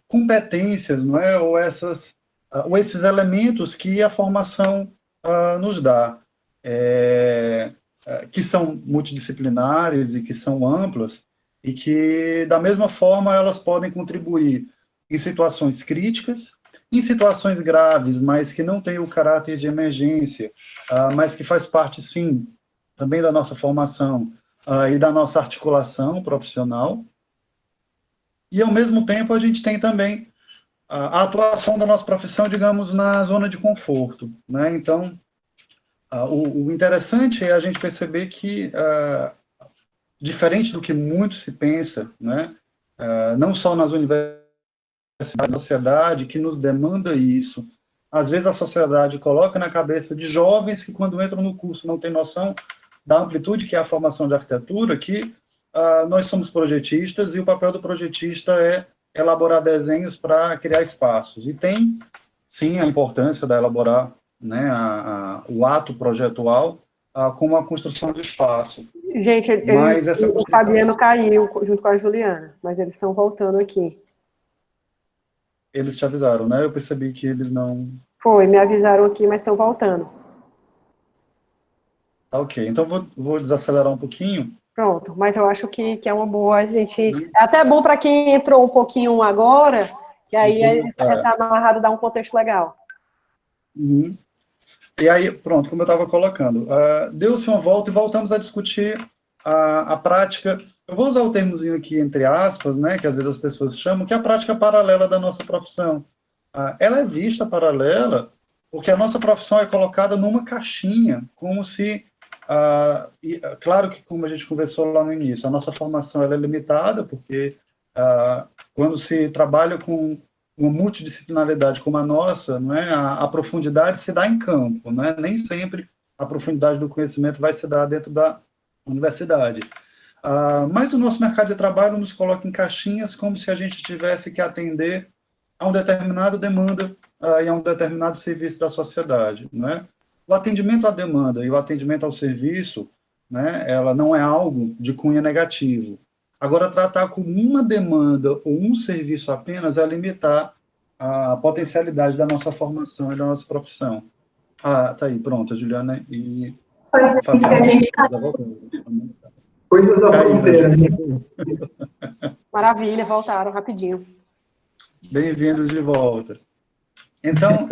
competências, não é, ou esses elementos que a formação nos dá, que são multidisciplinares e que são amplas e que da mesma forma elas podem contribuir em situações críticas, em situações graves, mas que não têm o caráter de emergência, mas que faz parte sim também da nossa formação e da nossa articulação profissional. E, ao mesmo tempo, a gente tem também a atuação da nossa profissão, digamos, na zona de conforto, né? Então, o interessante é a gente perceber que, diferente do que muito se pensa, né? Não só nas universidades, a sociedade que nos demanda isso, às vezes a sociedade coloca na cabeça de jovens que, quando entram no curso, não têm noção da amplitude que é a formação de arquitetura, que nós somos projetistas e o papel do projetista é elaborar desenhos para criar espaços. E tem, sim, a importância de elaborar, né, o ato projetual como a construção de espaço. Gente, o Fabiano caiu junto com a Juliana, mas eles estão voltando aqui. Eles te avisaram, né? Eu percebi que eles não... Foi, me avisaram aqui, mas estão voltando. Ok, então vou desacelerar um pouquinho. Pronto, mas eu acho que é uma boa a gente... É até bom para quem entrou um pouquinho agora, que aí essa amarrada dá um contexto legal. Uhum. E aí, pronto, como eu estava colocando, deu-se uma volta e voltamos a discutir a prática, eu vou usar o termozinho aqui entre aspas, né, que às vezes as pessoas chamam, que é a prática paralela da nossa profissão. Ela é vista paralela porque a nossa profissão é colocada numa caixinha, como se... claro que, como a gente conversou lá no início, a nossa formação ela é limitada, porque quando se trabalha com uma multidisciplinaridade como a nossa, não é, a profundidade se dá em campo, não é? Nem sempre a profundidade do conhecimento vai se dar dentro da universidade. Mas o nosso mercado de trabalho nos coloca em caixinhas como se a gente tivesse que atender a uma determinada demanda e a um determinado serviço da sociedade, não é? O atendimento à demanda e o atendimento ao serviço, né, ela não é algo de cunho negativo. Agora, tratar como uma demanda ou um serviço apenas é limitar a potencialidade da nossa formação e da nossa profissão. Tá aí, pronto, a Juliana e a Fabiana. Coisas da fronteira. Maravilha, voltaram rapidinho. Bem-vindos de volta. Então,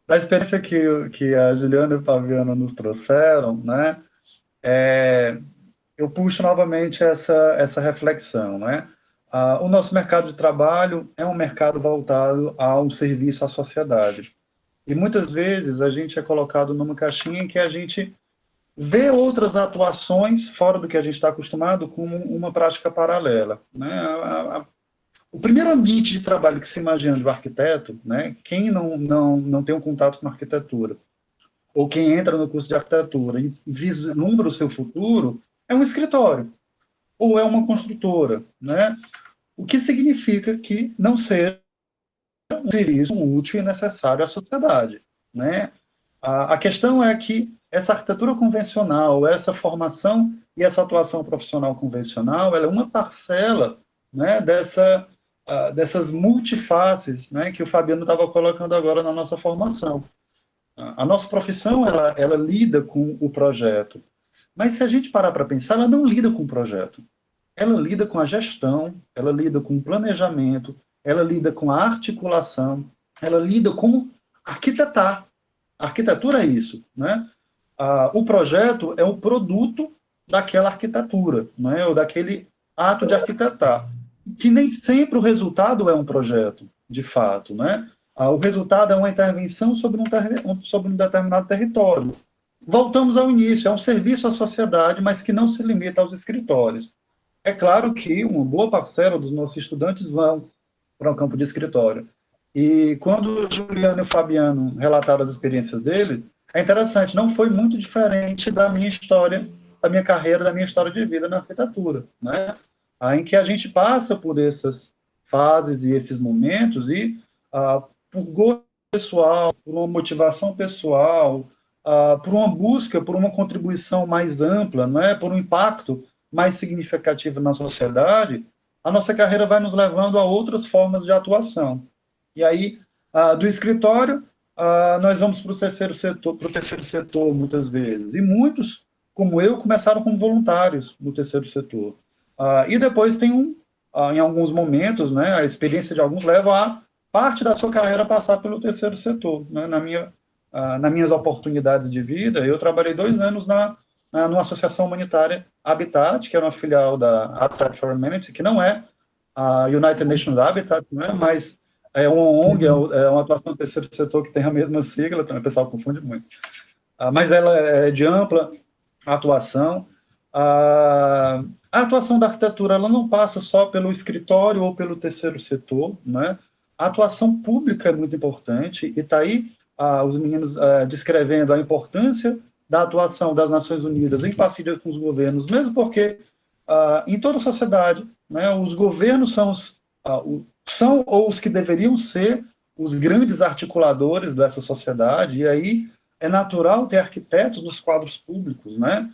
da experiência que a Juliana e o Fabiano nos trouxeram, né, eu puxo novamente essa reflexão, né? O nosso mercado de trabalho é um mercado voltado a um serviço à sociedade. E muitas vezes a gente é colocado numa caixinha em que a gente vê outras atuações fora do que a gente está acostumado como uma prática paralela, né? O primeiro ambiente de trabalho que se imagina do arquiteto, né? Quem não tem um contato com arquitetura, ou quem entra no curso de arquitetura e vislumbra o seu futuro, é um escritório, ou é uma construtora, né? O que significa que não seja um serviço útil e necessário à sociedade, né? A questão é que essa arquitetura convencional, essa formação e essa atuação profissional convencional, ela é uma parcela, né, dessas multifaces, né, que o Fabiano estava colocando agora na nossa formação. A nossa profissão, ela lida com o projeto, mas se a gente parar para pensar, ela não lida com o projeto. Ela lida com a gestão, ela lida com o planejamento, ela lida com a articulação, ela lida com arquitetar. A arquitetura é isso, né? O projeto é o produto daquela arquitetura, né? Ou daquele ato de arquitetar, que nem sempre o resultado é um projeto, de fato, né? O resultado é uma intervenção sobre um determinado território. Voltamos ao início, é um serviço à sociedade, mas que não se limita aos escritórios. É claro que uma boa parcela dos nossos estudantes vão para um campo de escritório. E quando o Juliano e o Fabiano relataram as experiências deles, é interessante, não foi muito diferente da minha história, da minha carreira, da minha história de vida na arquitetura, né? Em que a gente passa por essas fases e esses momentos e, por gosto pessoal, por uma motivação pessoal, por uma busca, por uma contribuição mais ampla, né? Por um impacto mais significativo na sociedade, a nossa carreira vai nos levando a outras formas de atuação. E aí, do escritório, nós vamos para o terceiro setor, muitas vezes. E muitos, como eu, começaram como voluntários no terceiro setor. E depois tem em alguns momentos, né, a experiência de alguns leva a parte da sua carreira passar pelo terceiro setor. Né? Nas minhas oportunidades de vida, eu trabalhei 2 anos numa associação humanitária Habitat, que era uma filial da Habitat for Humanity, que não é a United Nations Habitat, né, mas é uma ONG, é uma atuação do terceiro setor que tem a mesma sigla, também o pessoal confunde muito. Mas ela é de ampla atuação. A atuação da arquitetura ela não passa só pelo escritório ou pelo terceiro setor, né? A atuação pública é muito importante, e está aí os meninos descrevendo a importância da atuação das Nações Unidas em parceria com os governos, mesmo porque em toda a sociedade, né, os governos são ou os que deveriam ser os grandes articuladores dessa sociedade, e aí é natural ter arquitetos nos quadros públicos, né?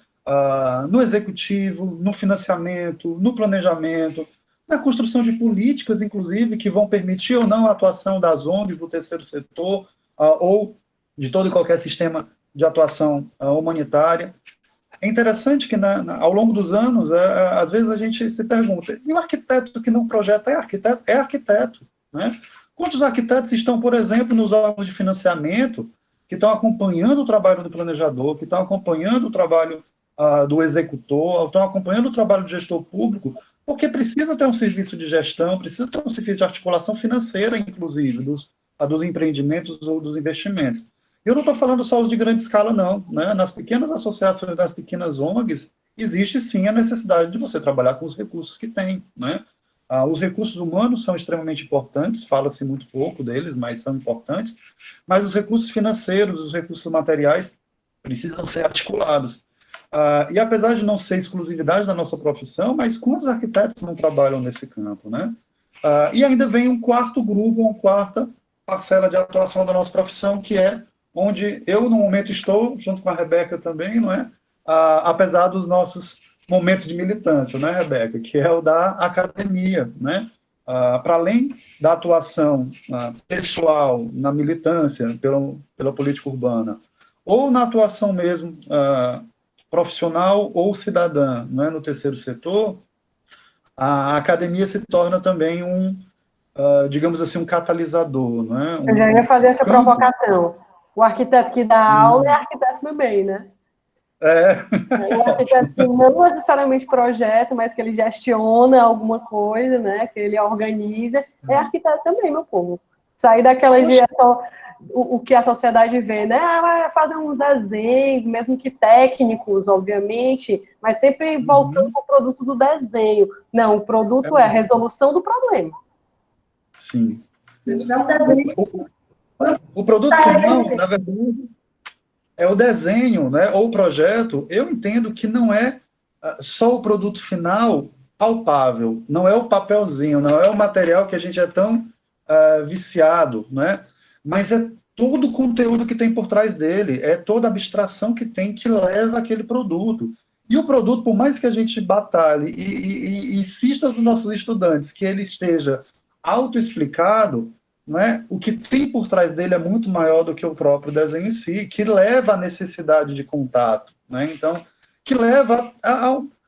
No executivo, no financiamento, no planejamento, na construção de políticas, inclusive, que vão permitir ou não a atuação das ONGs, do terceiro setor, ou de todo e qualquer sistema de atuação humanitária. É interessante que, ao longo dos anos, às vezes a gente se pergunta, e o arquiteto que não projeta é arquiteto? É arquiteto, né? Quantos arquitetos estão, por exemplo, nos órgãos de financiamento, que estão acompanhando o trabalho do planejador, que estão acompanhando o trabalho do executor, estão acompanhando o trabalho do gestor público, porque precisa ter um serviço de gestão, precisa ter um serviço de articulação financeira, inclusive, dos empreendimentos ou dos investimentos. Eu não estou falando só os de grande escala, não, né? Nas pequenas associações, nas pequenas ONGs, existe sim a necessidade de você trabalhar com os recursos que tem, né? Os recursos humanos são extremamente importantes, fala-se muito pouco deles, mas são importantes, mas os recursos financeiros, os recursos materiais precisam ser articulados. E apesar de não ser exclusividade da nossa profissão, mas quantos arquitetos não trabalham nesse campo, né? E ainda vem um quarto grupo, uma quarta parcela de atuação da nossa profissão, que é onde eu, no momento, estou, junto com a Rebeca também, não é? Apesar dos nossos momentos de militância, né, Rebeca? Que é o da academia, né? Para além da atuação pessoal na militância pela política urbana, ou na atuação mesmo profissional ou cidadã, né, no terceiro setor, a academia se torna também digamos assim, um catalisador. Né? Eu já ia fazer essa provocação. O arquiteto que dá aula é arquiteto também, né? O arquiteto que não necessariamente projeta, mas que ele gestiona alguma coisa, né? Que ele organiza, é arquiteto também, meu povo. Sair daquela geração, o que a sociedade vê, né? Vai fazer uns desenhos, mesmo que técnicos, obviamente, mas sempre voltando para o produto do desenho. Não, o produto é a resolução do problema. Sim. O produto final, na verdade, é o desenho, né, ou o projeto. Eu entendo que não é só o produto final palpável, não é o papelzinho, não é o material que a gente é tão viciado, né? Mas é todo o conteúdo que tem por trás dele, é toda a abstração que tem que leva aquele produto. E o produto, por mais que a gente batalhe e insista nos nossos estudantes que ele esteja autoexplicado, né, o que tem por trás dele é muito maior do que o próprio desenho em si, que leva à necessidade de contato. Né? Então, que leva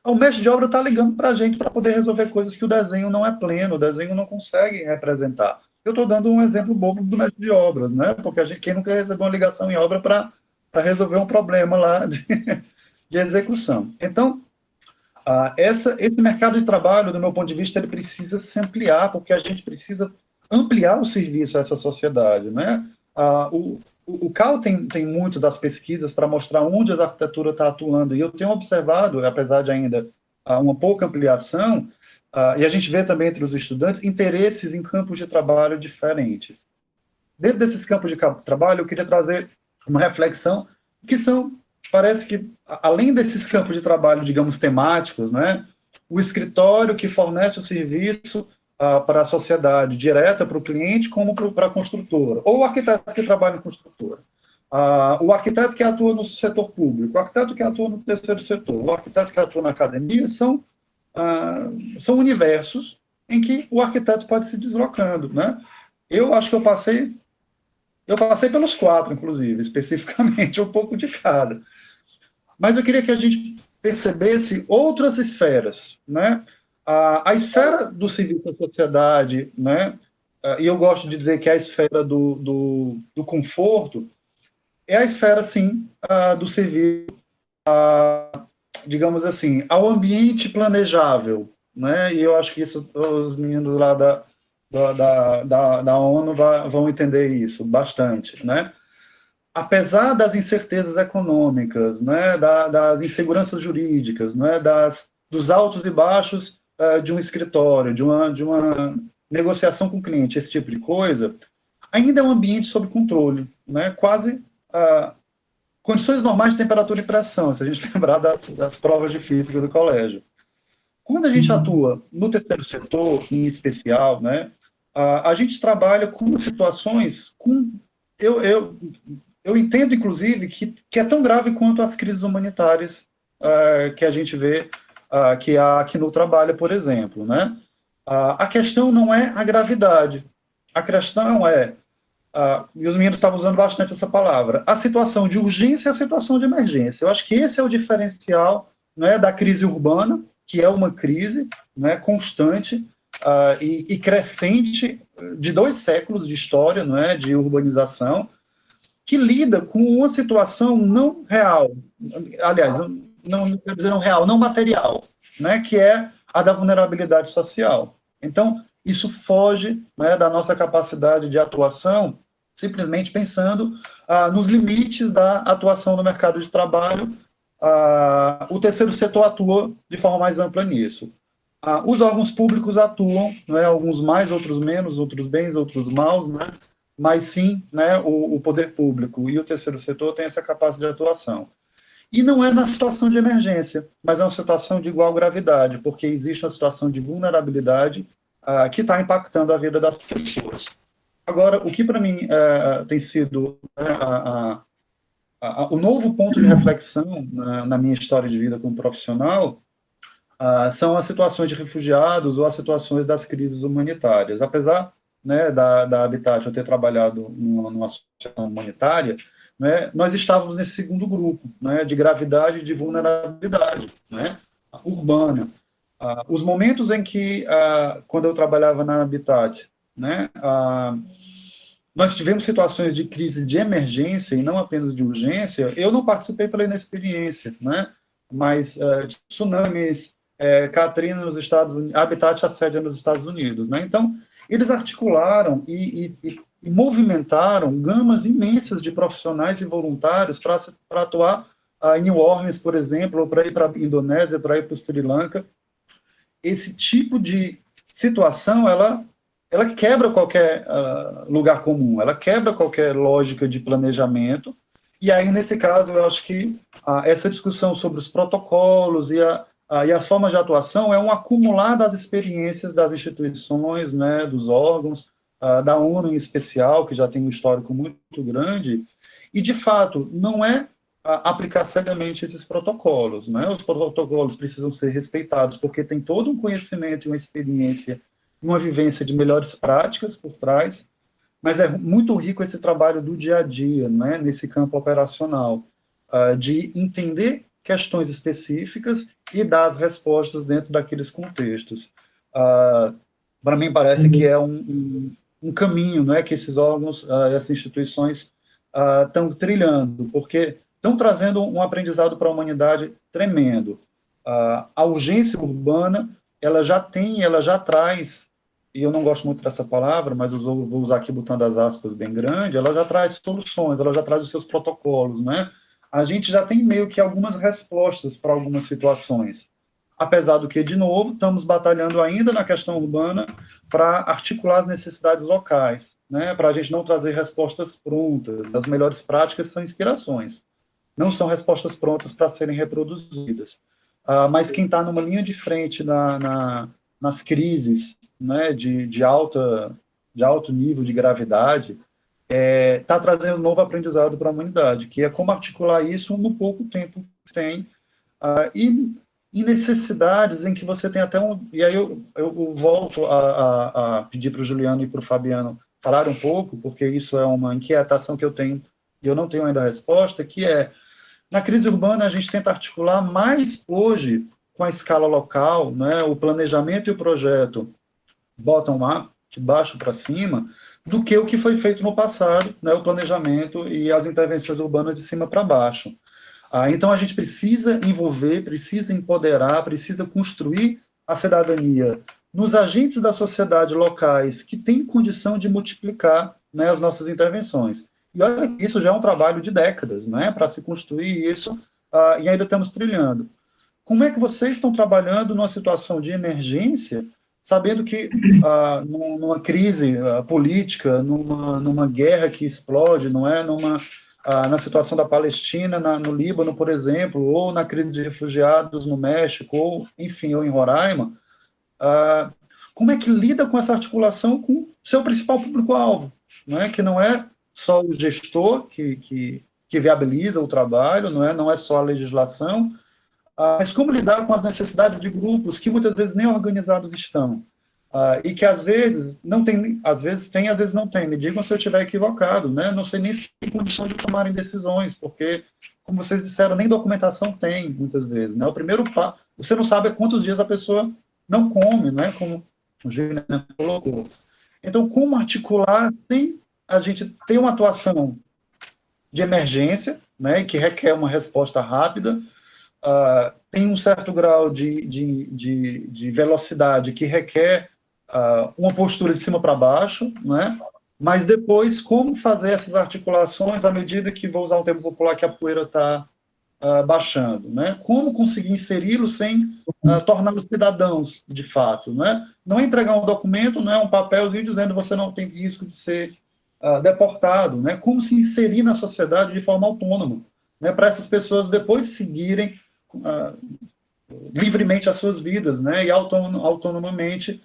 ao mestre de obra estar ligando para a gente para poder resolver coisas que o desenho não é pleno, o desenho não consegue representar. Eu estou dando um exemplo bobo do mestre de obras, né? Porque quem nunca recebeu uma ligação em obra para resolver um problema lá de execução. Então, esse mercado de trabalho, do meu ponto de vista, ele precisa se ampliar, porque a gente precisa ampliar o serviço a essa sociedade. Né? O CAL tem muitas das pesquisas para mostrar onde a arquitetura está atuando, e eu tenho observado, apesar de ainda uma pouca ampliação, e a gente vê também entre os estudantes, interesses em campos de trabalho diferentes. Dentro desses campos de trabalho, eu queria trazer uma reflexão que parece que, além desses campos de trabalho, digamos, temáticos, né, o escritório que fornece o serviço para a sociedade, direta para o cliente, como para a construtora, ou o arquiteto que trabalha em construtora, o arquiteto que atua no setor público, o arquiteto que atua no terceiro setor, o arquiteto que atua na academia, são universos em que o arquiteto pode se deslocando. Né? Eu acho que eu passei pelos 4, inclusive, especificamente, um pouco de cada. Mas eu queria que a gente percebesse outras esferas, né? A esfera do serviço à sociedade, né? E eu gosto de dizer que é a esfera do conforto, é a esfera, sim, do serviço, digamos assim, ao ambiente planejável, né? E eu acho que isso, os meninos lá da ONU vão entender isso bastante, né? Apesar das incertezas econômicas, né, das inseguranças jurídicas, né, dos altos e baixos de um escritório, de uma negociação com o cliente, esse tipo de coisa, ainda é um ambiente sob controle, né, quase condições normais de temperatura e pressão, se a gente lembrar das provas de física do colégio. Quando a gente atua no terceiro setor, em especial, né, a gente trabalha com situações eu entendo, inclusive, que é tão grave quanto as crises humanitárias que a gente vê que há aqui no trabalho, por exemplo. Né? A questão não é a gravidade. A questão é, e os meninos estavam usando bastante essa palavra, a situação de urgência e a situação de emergência. Eu acho que esse é o diferencial, né, da crise urbana, que é uma crise, né, constante e crescente de 2 séculos de história, né, de urbanização, que lida com uma situação não real, aliás, não quero dizer não real, não material, né, que é a da vulnerabilidade social. Então, isso foge, né, da nossa capacidade de atuação, simplesmente pensando nos limites da atuação no mercado de trabalho. O terceiro setor atua de forma mais ampla nisso. Os órgãos públicos atuam, né, alguns mais, outros menos, outros bens, outros maus, né, mas sim, né, o poder público e o terceiro setor têm essa capacidade de atuação. E não é na situação de emergência, mas é uma situação de igual gravidade, porque existe uma situação de vulnerabilidade que está impactando a vida das pessoas. Agora, o que para mim tem sido o novo ponto de reflexão na minha história de vida como profissional são as situações de refugiados ou as situações das crises humanitárias. Apesar, né, da Habitat eu ter trabalhado numa associação humanitária, né, nós estávamos nesse segundo grupo, né, de gravidade e de vulnerabilidade, né, urbana. Os momentos em que, quando eu trabalhava na Habitat, né, nós tivemos situações de crise de emergência e não apenas de urgência, eu não participei pela inexperiência, né, mas tsunamis, Katrina nos Estados Unidos, Habitat a sede nos Estados Unidos, né, então eles articularam e movimentaram gamas imensas de profissionais e voluntários para atuar em New Orleans, por exemplo, ou para ir para a Indonésia, para ir para o Sri Lanka. Esse tipo de situação, ela quebra qualquer lugar comum, ela quebra qualquer lógica de planejamento, e aí, nesse caso, eu acho que essa discussão sobre os protocolos e as formas de atuação é um acumular das experiências das instituições, né, dos órgãos, da ONU em especial, que já tem um histórico muito grande, e, de fato, não é aplicar cegamente esses protocolos, né? Os protocolos precisam ser respeitados, porque tem todo um conhecimento e uma experiência, uma vivência de melhores práticas por trás, mas é muito rico esse trabalho do dia a dia, né? Nesse campo operacional, de entender questões específicas e dar as respostas dentro daqueles contextos. Para mim, parece que é um caminho, não é, que esses órgãos, essas instituições estão trilhando, porque estão trazendo um aprendizado para a humanidade tremendo. A urgência urbana, ela já traz, e eu não gosto muito dessa palavra, mas eu vou usar aqui botando as aspas bem grande, ela já traz soluções, ela já traz os seus protocolos, né? A gente já tem meio que algumas respostas para algumas situações. Apesar do que, de novo, estamos batalhando ainda na questão urbana para articular as necessidades locais, né? Para a gente não trazer respostas prontas. As melhores práticas são inspirações, não são respostas prontas para serem reproduzidas. Mas quem está numa linha de frente nas crises, né, de alto nível de gravidade, está trazendo um novo aprendizado para a humanidade, que é como articular isso no pouco tempo que tem, e necessidades em que você tem até um... E aí eu volto a pedir para o Juliano e para o Fabiano falar um pouco, porque isso é uma inquietação que eu tenho, e eu não tenho ainda a resposta, que é, na crise urbana, a gente tenta articular mais hoje com a escala local, né, o planejamento e o projeto bottom-up, de baixo para cima, do que o que foi feito no passado, né, o planejamento e as intervenções urbanas de cima para baixo. Então, a gente precisa envolver, precisa empoderar, precisa construir a cidadania nos agentes da sociedade locais que têm condição de multiplicar, né, as nossas intervenções. E olha, isso já é um trabalho de décadas, né, para se construir isso, e ainda estamos trilhando. Como é que vocês estão trabalhando numa situação de emergência, sabendo que numa crise política, numa guerra que explode, não é, na situação da Palestina, no Líbano, por exemplo, ou na crise de refugiados no México, ou, enfim, ou em Roraima, como é que lida com essa articulação com o seu principal público-alvo, né? Que não é só o gestor que viabiliza o trabalho, não é só a legislação, mas como lidar com as necessidades de grupos que muitas vezes nem organizados estão, e que às vezes não tem, às vezes tem, às vezes não tem. Me digam se eu estiver equivocado, né? Não sei nem se tem condição de tomarem decisões, porque, como vocês disseram, nem documentação tem, muitas vezes, né? O primeiro passo, você não sabe quantos dias a pessoa não come, né? Como o Juliano colocou. Então, como articular sem a gente ter uma atuação de emergência, né? Que requer uma resposta rápida, tem um certo grau de velocidade que requer uma postura de cima para baixo, né? Mas depois, como fazer essas articulações à medida que, vou usar um termo popular, que a poeira está baixando, né? Como conseguir inseri-los sem torná-los cidadãos, de fato, né? Não é entregar um documento, não é um papelzinho dizendo você não tem risco de ser deportado, né? Como se inserir na sociedade de forma autônoma, né? Para essas pessoas depois seguirem livremente as suas vidas, né? E autonomamente,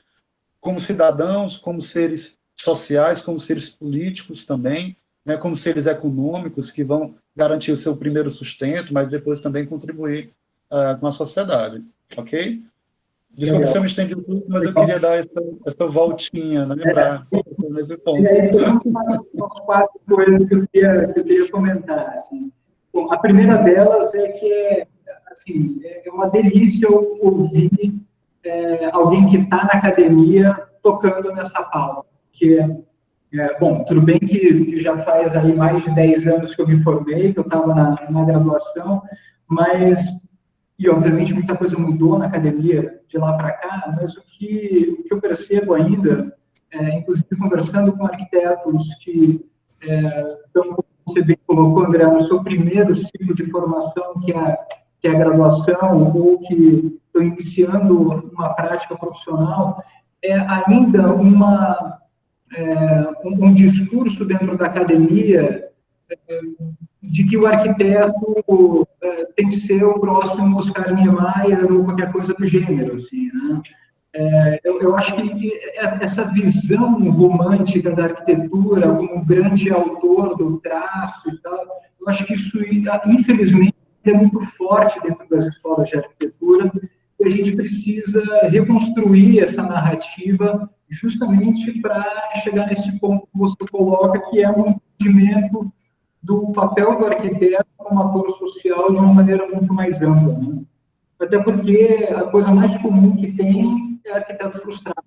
como cidadãos, como seres sociais, como seres políticos também, né? Como seres econômicos que vão garantir o seu primeiro sustento, mas depois também contribuir com a sociedade, ok? Desculpa se eu me estendi tudo, mas eu queria dar essa voltinha, né, para esse ponto. E aí, tem umas 4 coisas que eu queria comentar. Assim. Bom, a primeira delas é que assim, é uma delícia ouvir alguém que está na academia tocando nessa pauta. Bom, tudo bem que já faz aí mais de 10 anos que eu me formei, que eu estava na graduação, mas... E, obviamente, muita coisa mudou na academia de lá para cá, mas o que eu percebo ainda, inclusive conversando com arquitetos que estão, como você bem colocou, André, no seu primeiro ciclo de formação, que é a graduação, ou que estão iniciando uma prática profissional, ainda um discurso dentro da academia de que o arquiteto tem que ser o próximo Oscar Niemeyer ou qualquer coisa do gênero, assim, né? Eu acho que essa visão romântica da arquitetura como um grande autor do traço e tal, Eu acho que isso, infelizmente, é muito forte dentro das escolas de arquitetura, e a gente precisa reconstruir essa narrativa justamente para chegar nesse ponto que você coloca, que é um entendimento do papel do arquiteto como ator social de uma maneira muito mais ampla, né? Até porque a coisa mais comum que tem é arquiteto frustrado.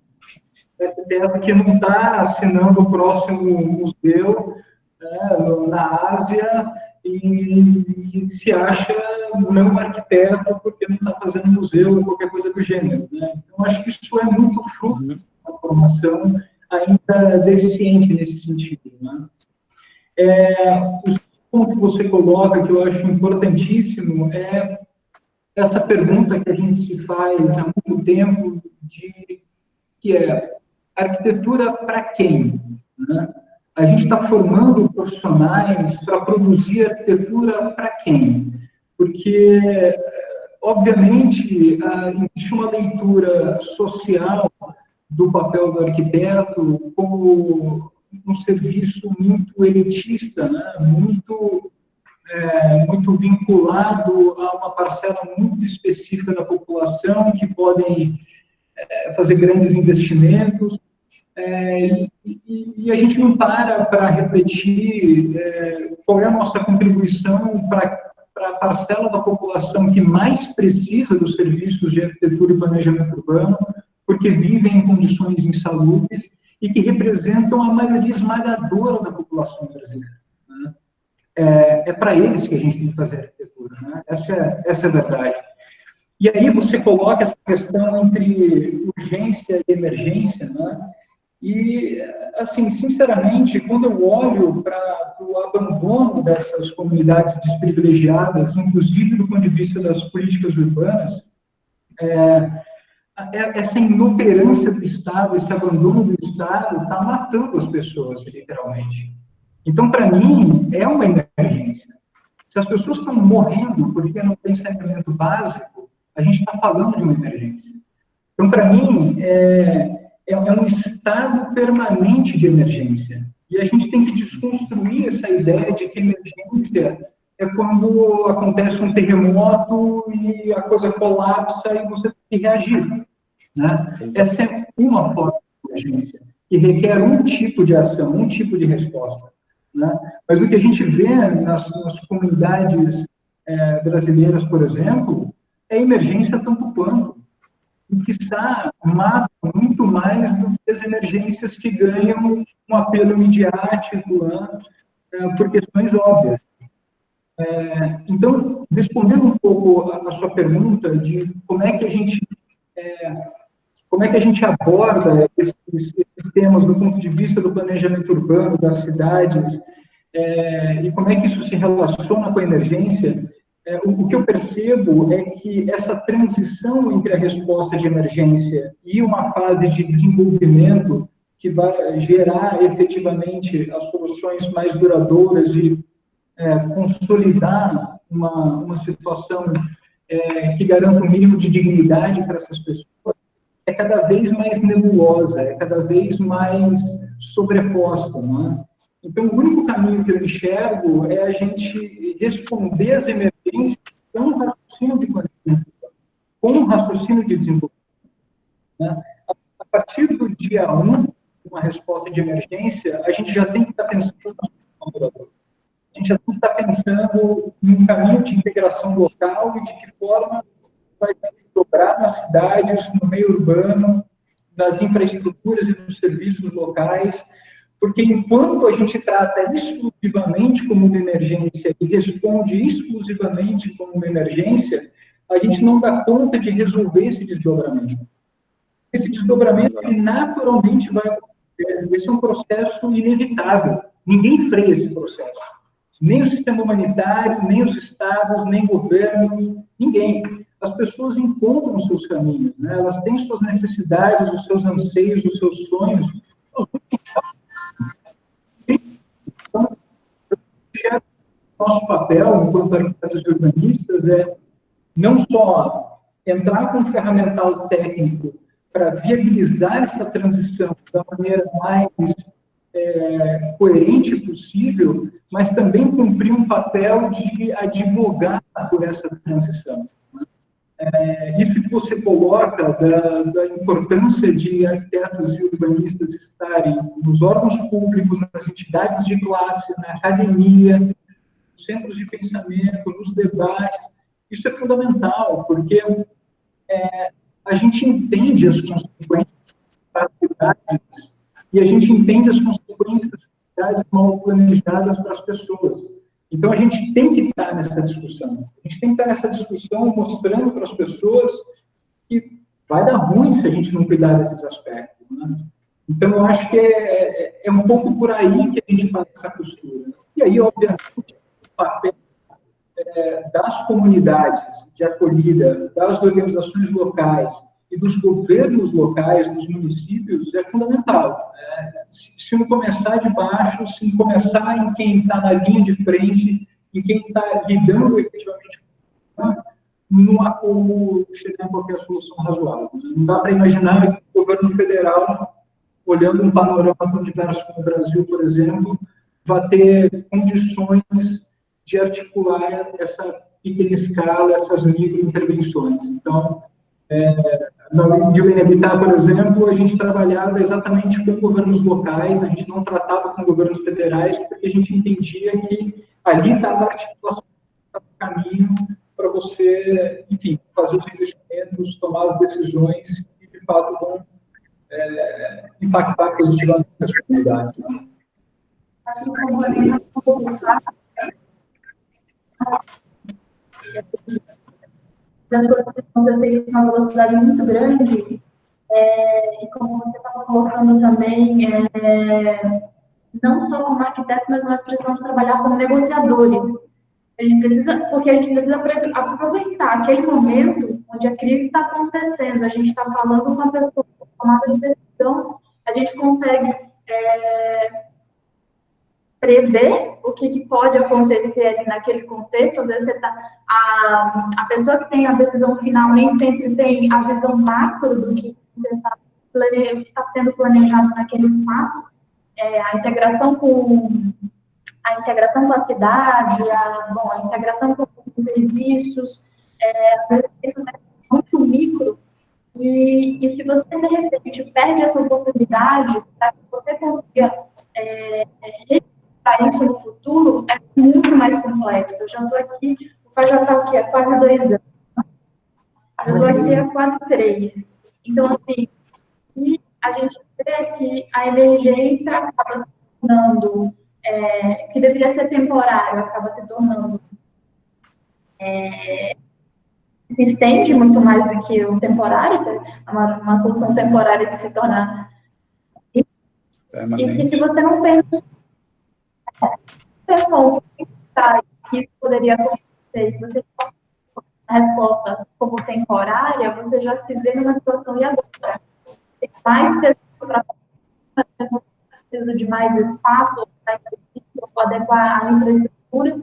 É arquiteto que não está assinando o próximo museu, né, na Ásia e se acha não arquiteto porque não está fazendo museu ou qualquer coisa do gênero, né? Então, acho que isso é muito fruto da formação ainda deficiente nesse sentido, né? O ponto que você coloca, que eu acho importantíssimo, é essa pergunta que a gente se faz há muito tempo, que é arquitetura para quem? Né? A gente está formando profissionais para produzir arquitetura para quem? Porque, obviamente, existe uma leitura social do papel do arquiteto como um serviço muito elitista, né? muito vinculado a uma parcela muito específica da população que podem fazer grandes investimentos, e a gente não para refletir qual é a nossa contribuição para a parcela da população que mais precisa dos serviços de arquitetura e planejamento urbano, porque vivem em condições insalubres e que representam a maioria esmagadora da população brasileira, né? É para eles que a gente tem que fazer arquitetura, né? Essa é a verdade. E aí você coloca essa questão entre urgência e emergência, né? E, assim, sinceramente, quando eu olho para o abandono dessas comunidades desprivilegiadas, inclusive do ponto de vista das políticas urbanas, essa inoperância do Estado, esse abandono do Estado, está matando as pessoas, literalmente. Então, para mim, é uma emergência. Se as pessoas estão morrendo porque não tem saneamento básico, a gente está falando de uma emergência. Então, para mim, é um estado permanente de emergência. E a gente tem que desconstruir essa ideia de que emergência é quando acontece um terremoto e a coisa colapsa e você tem que reagir, né? Essa é uma forma de emergência, que requer um tipo de ação, um tipo de resposta, né? Mas o que a gente vê nas comunidades brasileiras, por exemplo, é emergência tanto quanto. E, quiçá, mata muito mais do que as emergências que ganham um apelo midiático, né, por questões óbvias. Então, respondendo um pouco a sua pergunta de como é que a gente aborda esses temas do ponto de vista do planejamento urbano, das cidades, e como é que isso se relaciona com a emergência, o que eu percebo é que essa transição entre a resposta de emergência e uma fase de desenvolvimento que vai gerar efetivamente as soluções mais duradouras e consolidar uma situação que garanta um mínimo de dignidade para essas pessoas, é cada vez mais nebulosa, é cada vez mais sobreposta, não é? Então, o único caminho que eu enxergo é a gente responder às emergências com um raciocínio de planejamento, com um raciocínio de desenvolvimento, né? A partir do dia 1, uma resposta de emergência, a gente já tem que estar pensando na solução duradoura. A gente já tem que estar pensando em um caminho de integração local e de que forma vai se dobrar nas cidades, no meio urbano, nas infraestruturas e nos serviços locais, porque enquanto a gente trata exclusivamente como uma emergência e responde exclusivamente como uma emergência, a gente não dá conta de resolver esse desdobramento. Esse desdobramento naturalmente vai acontecer. Esse é um processo inevitável. Ninguém freia esse processo. Nem o sistema humanitário, nem os estados, nem governos, ninguém. As pessoas encontram os seus caminhos, né? Elas têm suas necessidades, os seus anseios, os seus sonhos. Nosso papel, enquanto arquitetos e urbanistas, é não só entrar com um ferramental técnico para viabilizar essa transição da maneira mais coerente possível, mas também cumprir um papel de advogar por essa transição. Isso que você coloca da importância de arquitetos e urbanistas estarem nos órgãos públicos, nas entidades de classe, na academia, nos centros de pensamento, nos debates, isso é fundamental, porque a gente entende as consequências das cidades e a gente entende as consequências das cidades mal planejadas para as pessoas. Então, a gente tem que estar nessa discussão. A gente tem que estar nessa discussão mostrando para as pessoas que vai dar ruim se a gente não cuidar desses aspectos. Né? Então, eu acho que é um pouco por aí que a gente faz essa costura. E aí, obviamente, o papel das comunidades de acolhida, das organizações locais e dos governos locais, dos municípios, é fundamental. Se não começar de baixo, se não começar em quem está na linha de frente, em quem está lidando efetivamente com o problema, não há como chegar a qualquer solução razoável. Não dá para imaginar que o governo federal, olhando um panorama tão diverso como o Brasil, por exemplo, vai ter condições de articular essa pequena escala, essas microintervenções. Então, no New Habitat, por exemplo, a gente trabalhava exatamente com governos locais, a gente não tratava com governos federais, porque a gente entendia que ali estava a articulação do caminho para você, enfim, fazer os investimentos, tomar as decisões que, de fato, vão impactar positivamente as comunidades. Das coisas que vão ser feitas com uma velocidade muito grande, e como você estava colocando também, não só como arquitetos, mas nós precisamos trabalhar como negociadores. Porque a gente precisa aproveitar aquele momento onde a crise está acontecendo, a gente está falando com a pessoa tomada de decisão, a gente consegue prever o que pode acontecer ali naquele contexto. Às vezes você a pessoa que tem a decisão final nem sempre tem a visão macro do que está sendo planejado naquele espaço. A integração com a cidade, a integração com os serviços, às vezes isso é muito micro, e se você, de repente, perde essa oportunidade para que você consiga registrar isso no futuro, é muito mais complexo. Eu já estou aqui, o PAI já está aqui há quase 2 anos, eu estou aqui há quase 3. Então, assim, e a gente vê que a emergência acaba se tornando, que deveria ser temporário, acaba se tornando, se estende muito mais do que o temporário, uma solução temporária que se torna permanente. E que, se você não pensa que isso poderia acontecer, se você a resposta como temporária, você já se vê numa situação, e agora? Tem mais pessoas para preciso de mais espaço, para adequar a infraestrutura,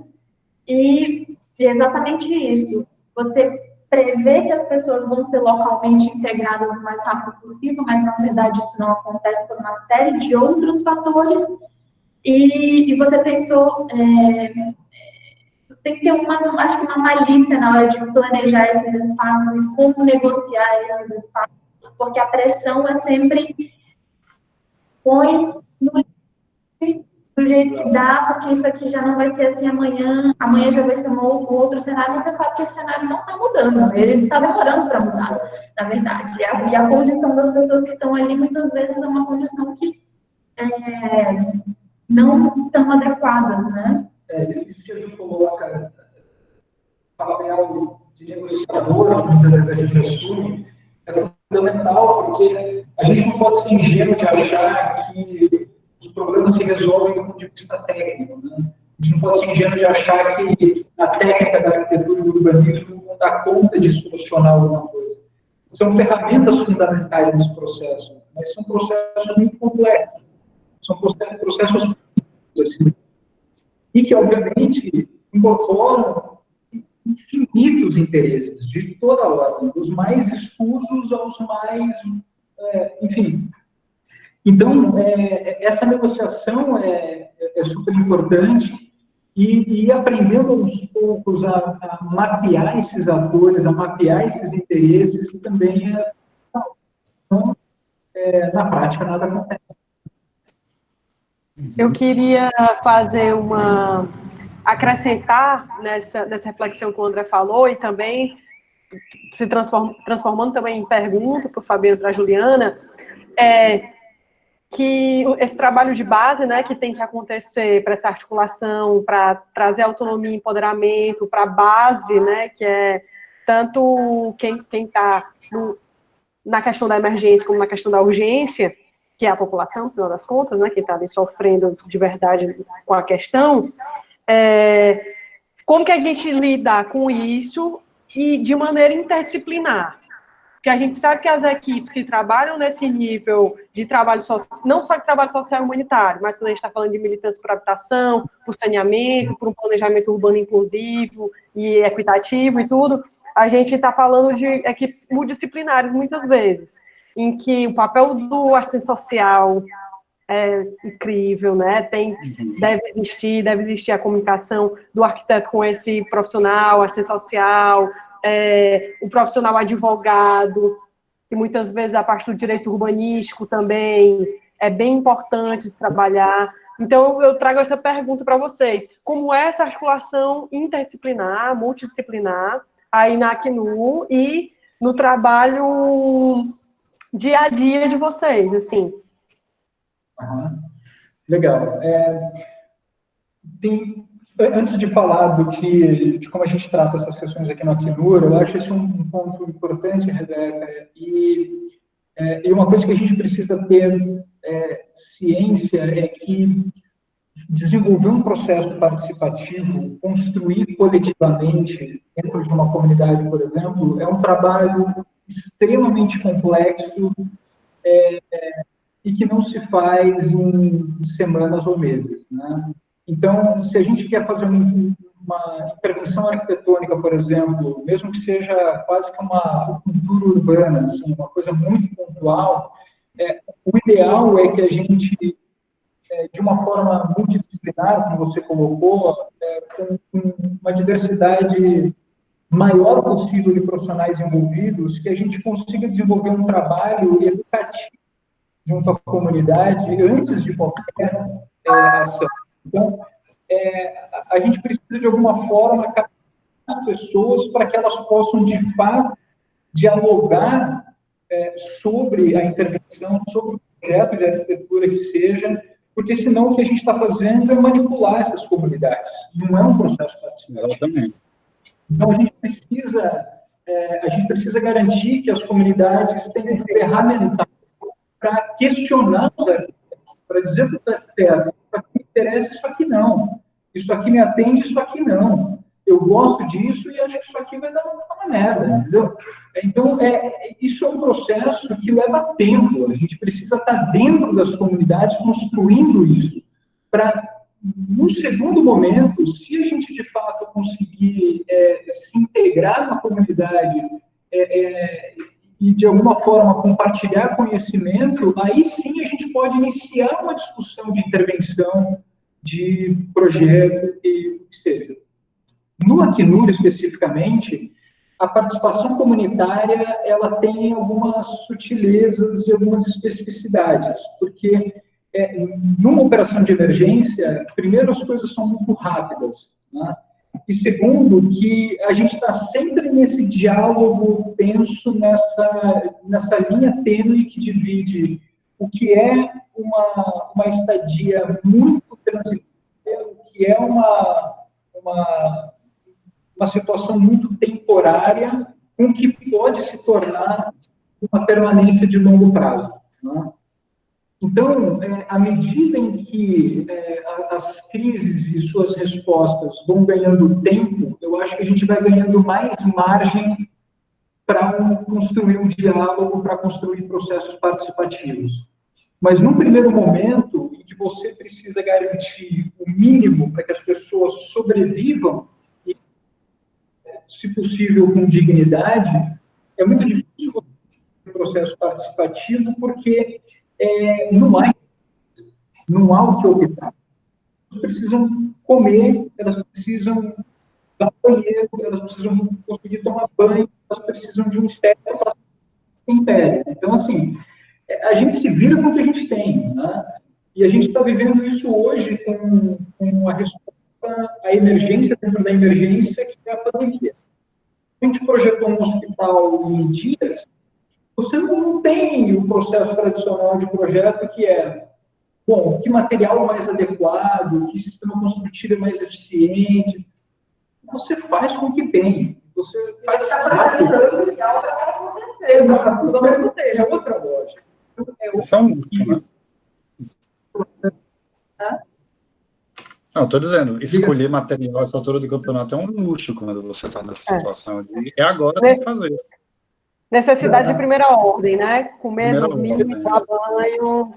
e exatamente isso. Você prevê que as pessoas vão ser localmente integradas o mais rápido possível, mas, na verdade, isso não acontece por uma série de outros fatores, e você pensou... você tem que ter acho que uma malícia na hora de planejar esses espaços e como negociar esses espaços, porque a pressão sempre põe do jeito que dá, porque isso aqui já não vai ser assim amanhã já vai ser um outro cenário. Você sabe que esse cenário não está mudando, ele está demorando para mudar, na verdade. E a condição das pessoas que estão ali, muitas vezes, é uma condição que não estão adequadas, né? Isso que a gente coloca, papel de negociador, muitas vezes a gente assume, é fundamental, porque a gente não pode ser ingênuo de achar que os problemas se resolvem do ponto de vista técnico. Né? A gente não pode ser ingênuo de achar que a técnica da arquitetura e do urbanismo não dá conta de solucionar alguma coisa. São ferramentas fundamentais nesse processo, mas são processos muito complexos. São processos assim, e que, obviamente, incorporam infinitos interesses de toda a ordem, dos mais escusos aos mais, enfim. Então, essa negociação é super importante e aprendendo aos poucos a mapear esses atores, a mapear esses interesses também então, na prática nada acontece. Eu queria acrescentar nessa reflexão que o André falou e também se transformando também em pergunta para o Fabiano e para a Juliana, que esse trabalho de base, né, que tem que acontecer para essa articulação, para trazer autonomia e empoderamento para a base, né, que é tanto quem está na questão da emergência como na questão da urgência, que é a população, no final das contas, né, quem está ali sofrendo de verdade com a questão, como que a gente lida com isso e de maneira interdisciplinar? Porque a gente sabe que as equipes que trabalham nesse nível de trabalho social, não só de trabalho social e humanitário, mas quando a gente está falando de militância por habitação, por saneamento, por um planejamento urbano inclusivo e equitativo e tudo, a gente está falando de equipes multidisciplinares, muitas vezes, em que o papel do assistente social é incrível, né? Deve existir a comunicação do arquiteto com esse profissional, assistente social, o profissional advogado, que muitas vezes a parte do direito urbanístico também é bem importante de trabalhar. Então, eu trago essa pergunta para vocês. Como é essa articulação interdisciplinar, multidisciplinar, aí na Acnur e no trabalho dia a dia de vocês, assim? Legal. Antes de falar de como a gente trata essas questões aqui no Acnur, eu acho esse um ponto importante, Rebeca, e uma coisa que a gente precisa ter ciência é que desenvolver um processo participativo, construir coletivamente dentro de uma comunidade, por exemplo, é um trabalho extremamente complexo e que não se faz em semanas ou meses, né? Então, se a gente quer fazer uma intervenção arquitetônica, por exemplo, mesmo que seja quase que uma cultura urbana, assim, uma coisa muito pontual, o ideal é que a gente, de uma forma multidisciplinar, como você colocou, com uma diversidade maior possível de profissionais envolvidos, que a gente consiga desenvolver um trabalho educativo junto à comunidade antes de qualquer ação. Então, a gente precisa, de alguma forma, capacitar as pessoas para que elas possam, de fato, dialogar sobre a intervenção, sobre o projeto de arquitetura que seja, porque senão o que a gente está fazendo é manipular essas comunidades. Não é um processo participativo. Exatamente. Então, a gente precisa garantir que as comunidades tenham ferramental para questionar os arquitetos, para dizer para o arquiteto, isso aqui me interessa, isso aqui não. Isso aqui me atende, isso aqui não. Eu gosto disso e acho que isso aqui vai dar uma merda, entendeu? Então, isso é um processo que leva tempo. A gente precisa estar dentro das comunidades construindo isso. Para, num segundo momento, se a gente, de fato, conseguir se integrar na comunidade e, de alguma forma, compartilhar conhecimento, aí sim a gente pode iniciar uma discussão de intervenção, de projeto e o que seja. No Acnur, especificamente, a participação comunitária ela tem algumas sutilezas e algumas especificidades, porque numa operação de emergência, primeiro, as coisas são muito rápidas, né? E segundo, que a gente está sempre nesse diálogo tenso, nessa linha tênue que divide o que é uma estadia muito transitória, o que é uma situação muito temporária, com o que pode se tornar uma permanência de longo prazo, né? Então, à medida em que as crises e suas respostas vão ganhando tempo, eu acho que a gente vai ganhando mais margem para construir um diálogo, para construir processos participativos. Mas, num primeiro momento, em que você precisa garantir o mínimo para que as pessoas sobrevivam, e, se possível, com dignidade, é muito difícil o processo participativo, porque não há o que optar. Elas precisam comer, elas precisam dar banheiro, elas precisam conseguir tomar banho, elas precisam de um teto para em pé. Então, assim, a gente se vira com o que a gente tem, né? E a gente está vivendo isso hoje com a resposta à emergência dentro da emergência, que é a pandemia. A gente projetou um hospital em dias, você não tem o processo tradicional de projeto que é, bom, que material mais adequado, que sistema construtivo é mais eficiente. Você faz com o que tem. Você faz rápido. Exato. É outra lógica. Isso é um luxo, né? Não, estou dizendo, escolher material essa altura do campeonato é um luxo quando você está nessa situação. É agora que tem que fazer. Necessidade de primeira ordem, né? Comer, dormir, tomar banho,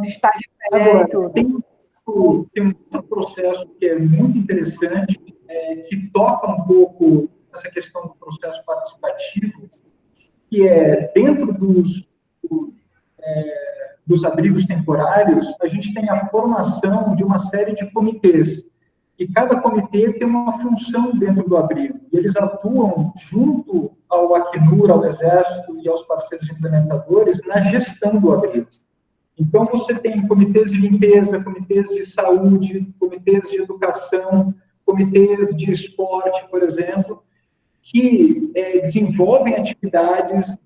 estar de pé e tudo. Tem um outro processo que é muito interessante, que toca um pouco essa questão do processo participativo, que é dentro dos abrigos temporários, a gente tem a formação de uma série de comitês. E cada comitê tem uma função dentro do abrigo. E eles atuam junto ao Acnur, ao Exército e aos parceiros implementadores na gestão do abrigo. Então, você tem comitês de limpeza, comitês de saúde, comitês de educação, comitês de esporte, por exemplo, que desenvolvem atividades,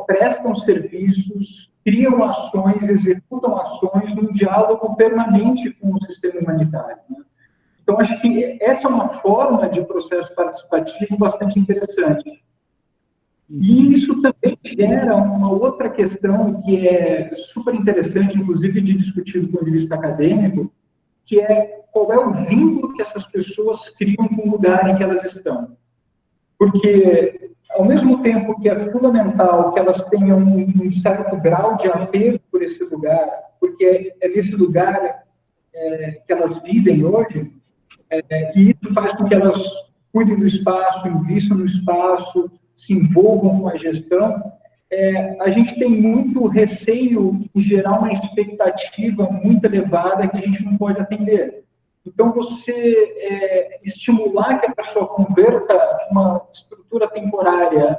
prestam serviços, criam ações, executam ações num diálogo permanente com o sistema humanitário, né? Então, acho que essa é uma forma de processo participativo bastante interessante. E isso também gera uma outra questão que é super interessante, inclusive, de discutir do ponto de vista acadêmico, que é qual é o vínculo que essas pessoas criam com o lugar em que elas estão. Porque, ao mesmo tempo que é fundamental que elas tenham um certo grau de apego por esse lugar, porque é nesse lugar que elas vivem hoje, e isso faz com que elas cuidem do espaço, invistam no espaço, se envolvam com a gestão, a gente tem muito receio em gerar uma expectativa muito elevada que a gente não pode atender. Então, você estimular que a pessoa converta uma estrutura temporária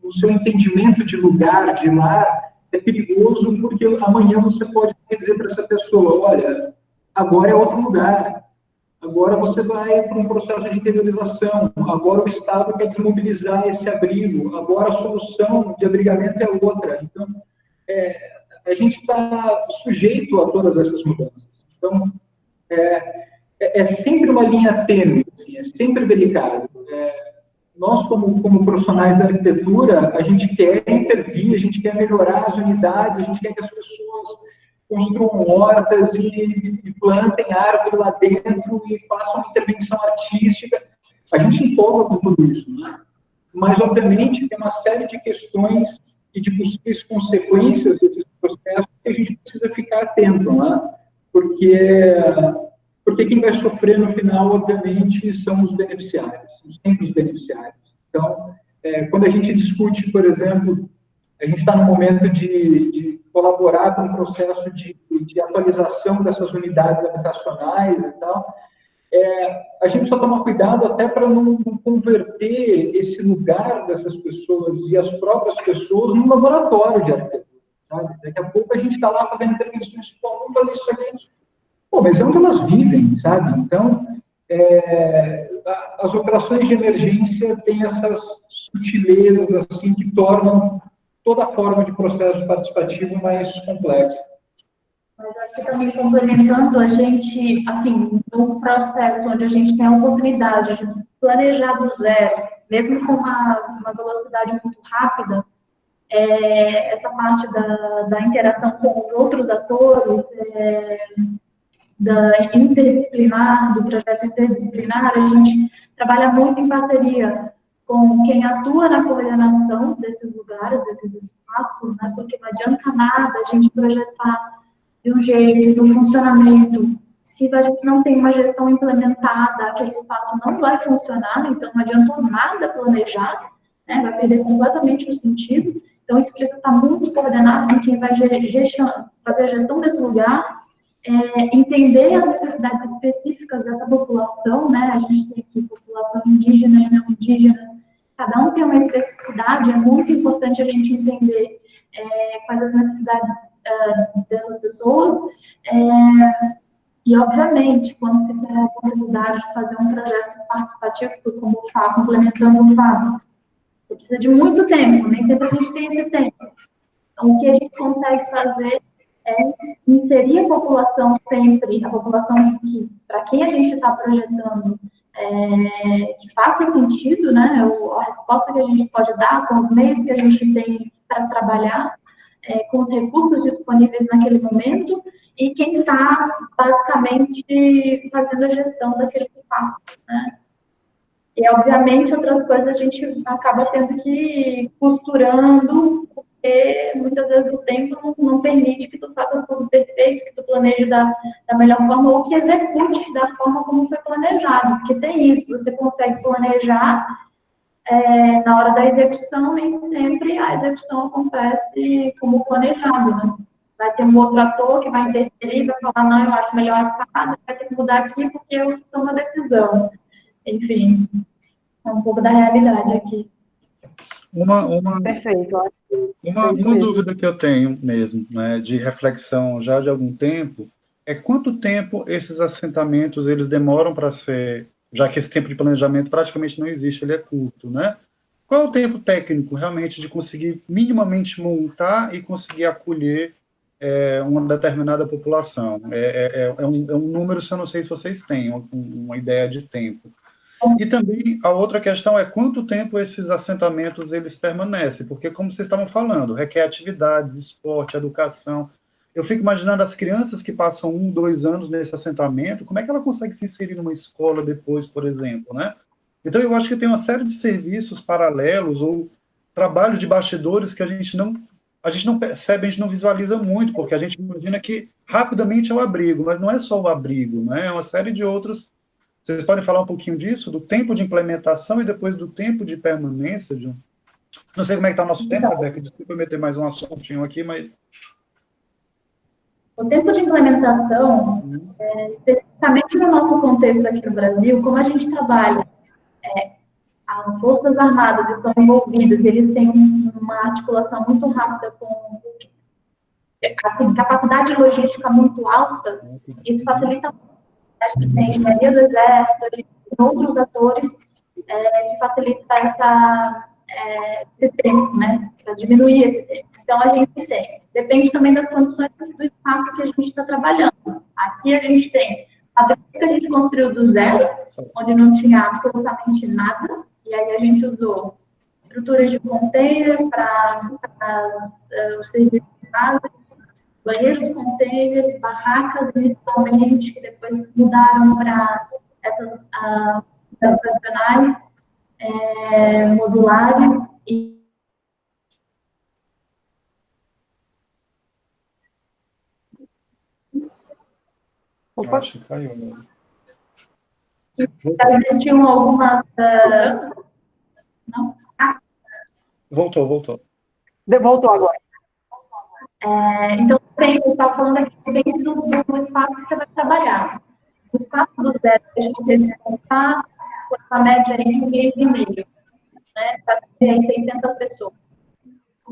no seu entendimento de lugar, de lar, é perigoso, porque amanhã você pode dizer para essa pessoa, olha, agora é outro lugar, agora você vai para um processo de interiorização, agora o Estado quer desmobilizar esse abrigo, agora a solução de abrigamento é outra. Então, a gente está sujeito a todas essas mudanças. Então, é sempre uma linha tênue, assim, é sempre delicado. Nós, como profissionais da arquitetura, a gente quer intervir, a gente quer melhorar as unidades, a gente quer que as pessoas construam hortas e plantem árvore lá dentro e façam uma intervenção artística. A gente empolga com tudo isso, né? Mas, obviamente, tem uma série de questões e de possíveis consequências desses processos que a gente precisa ficar atento, né? Porque quem vai sofrer no final, obviamente, são os beneficiários, são sempre os beneficiários. Então, quando a gente discute, por exemplo, a gente está no momento de colaborar com o processo de atualização dessas unidades habitacionais e tal, a gente só toma cuidado até para não converter esse lugar dessas pessoas e as próprias pessoas num laboratório de arquitetura, sabe? Daqui a pouco a gente está lá fazendo intervenções, vamos fazer isso aqui. Pô, mas é onde elas vivem, sabe? Então, as operações de emergência têm essas sutilezas, assim, que tornam toda forma de processo participativo mais complexa. Mas acho que também complementando, a gente, assim, no processo onde a gente tem a oportunidade de planejar do zero, mesmo com uma velocidade muito rápida, essa parte da interação com os outros atores, do projeto interdisciplinar, a gente trabalha muito em parceria com quem atua na coordenação desses lugares, desses espaços, né? Porque não adianta nada a gente projetar de um jeito, do funcionamento, se a gente não tem uma gestão implementada, aquele espaço não vai funcionar, então não adiantou nada planejar, né? Vai perder completamente o sentido. Então, isso precisa estar muito coordenado com quem vai fazer a gestão desse lugar, entender as necessidades específicas dessa população, né? A gente tem aqui população indígena e não indígena, cada um tem uma especificidade, é muito importante a gente entender quais as necessidades dessas pessoas, e, obviamente, quando se tem a oportunidade de fazer um projeto participativo, como o FAO, complementando o FAO, você precisa de muito tempo, nem sempre a gente tem esse tempo. Então, o que a gente consegue fazer é inserir a população sempre, a população que, para quem a gente está projetando, que faça sentido, né? A resposta que a gente pode dar com os meios que a gente tem para trabalhar, com os recursos disponíveis naquele momento, e quem está, basicamente, fazendo a gestão daquele espaço, né? E, obviamente, outras coisas a gente acaba tendo que ir costurando, porque muitas vezes o tempo não permite que tu faça tudo perfeito, que tu planeje da melhor forma, ou que execute da forma como foi planejado, porque tem isso, você consegue planejar na hora da execução, nem sempre a execução acontece como planejado, né? Vai ter um outro ator que vai interferir, vai falar, não, eu acho melhor assado, vai ter que mudar aqui porque eu tomo a decisão. Enfim, é um pouco da realidade aqui. Perfeito. Uma dúvida que eu tenho mesmo, né, de reflexão já de algum tempo, é quanto tempo esses assentamentos eles demoram para ser, já que esse tempo de planejamento praticamente não existe, ele é curto, né? Qual é o tempo técnico realmente de conseguir minimamente montar e conseguir acolher uma determinada população? É um número, eu não sei se vocês têm uma ideia de tempo. E também a outra questão é quanto tempo esses assentamentos eles permanecem, porque como vocês estavam falando, requer atividades, esporte, educação. Eu fico imaginando as crianças que passam 1, 2 anos nesse assentamento, como é que ela consegue se inserir numa escola depois, por exemplo, né? Então eu acho que tem uma série de serviços paralelos ou trabalhos de bastidores que a gente não percebe, a gente não visualiza muito, porque a gente imagina que rapidamente é o abrigo, mas não é só o abrigo, né? É uma série de outros. Vocês podem falar um pouquinho disso, do tempo de implementação e depois do tempo de permanência, John? Não sei como é que está o nosso tempo, Rebeca, desculpa eu meter mais um assuntinho aqui, mas... O tempo de implementação, especificamente no nosso contexto aqui no Brasil, como a gente trabalha, as Forças Armadas estão envolvidas, eles têm uma articulação muito rápida com assim, capacidade logística muito alta, isso facilita. A gente tem engenharia do Exército, a gente tem outros atores que facilitam esse tempo, né, para diminuir esse tempo. Então, a gente tem. Depende também das condições do espaço que a gente está trabalhando. Aqui a gente tem a vez que a gente construiu do zero, onde não tinha absolutamente nada, e aí a gente usou estruturas de containers para os serviços básicos, banheiros containers, barracas inicialmente, que depois mudaram para essas profissionais modulares e Opa. Acho que caiu, né? Existiam algumas... Não? Voltou. Voltou agora. Então, eu estava falando aqui, depende do espaço que você vai trabalhar. O espaço do zero que a gente teve que montar foi uma média de 1,5 mês, né, para ter 600 pessoas.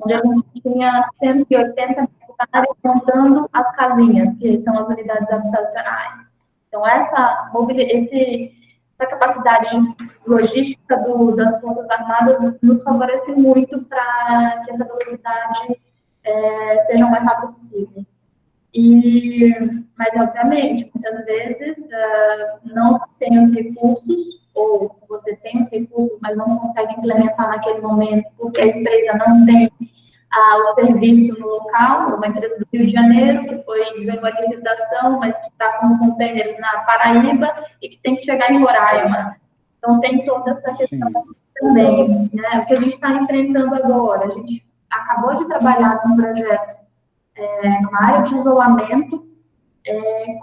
Onde a gente tinha 180 militares montando as casinhas, que são as unidades habitacionais. Então, essa capacidade logística das Forças Armadas nos favorece muito para que essa velocidade seja o mais rápido possível. Mas, obviamente, muitas vezes não se tem os recursos, ou você tem os recursos, mas não consegue implementar naquele momento, porque a empresa não tem o serviço no local, uma empresa do Rio de Janeiro, que ganhou a licitação, mas que está com os containers na Paraíba e que tem que chegar em Roraima. Então, tem toda essa questão também, né? O que a gente está enfrentando agora, a gente acabou de trabalhar num projeto numa área de isolamento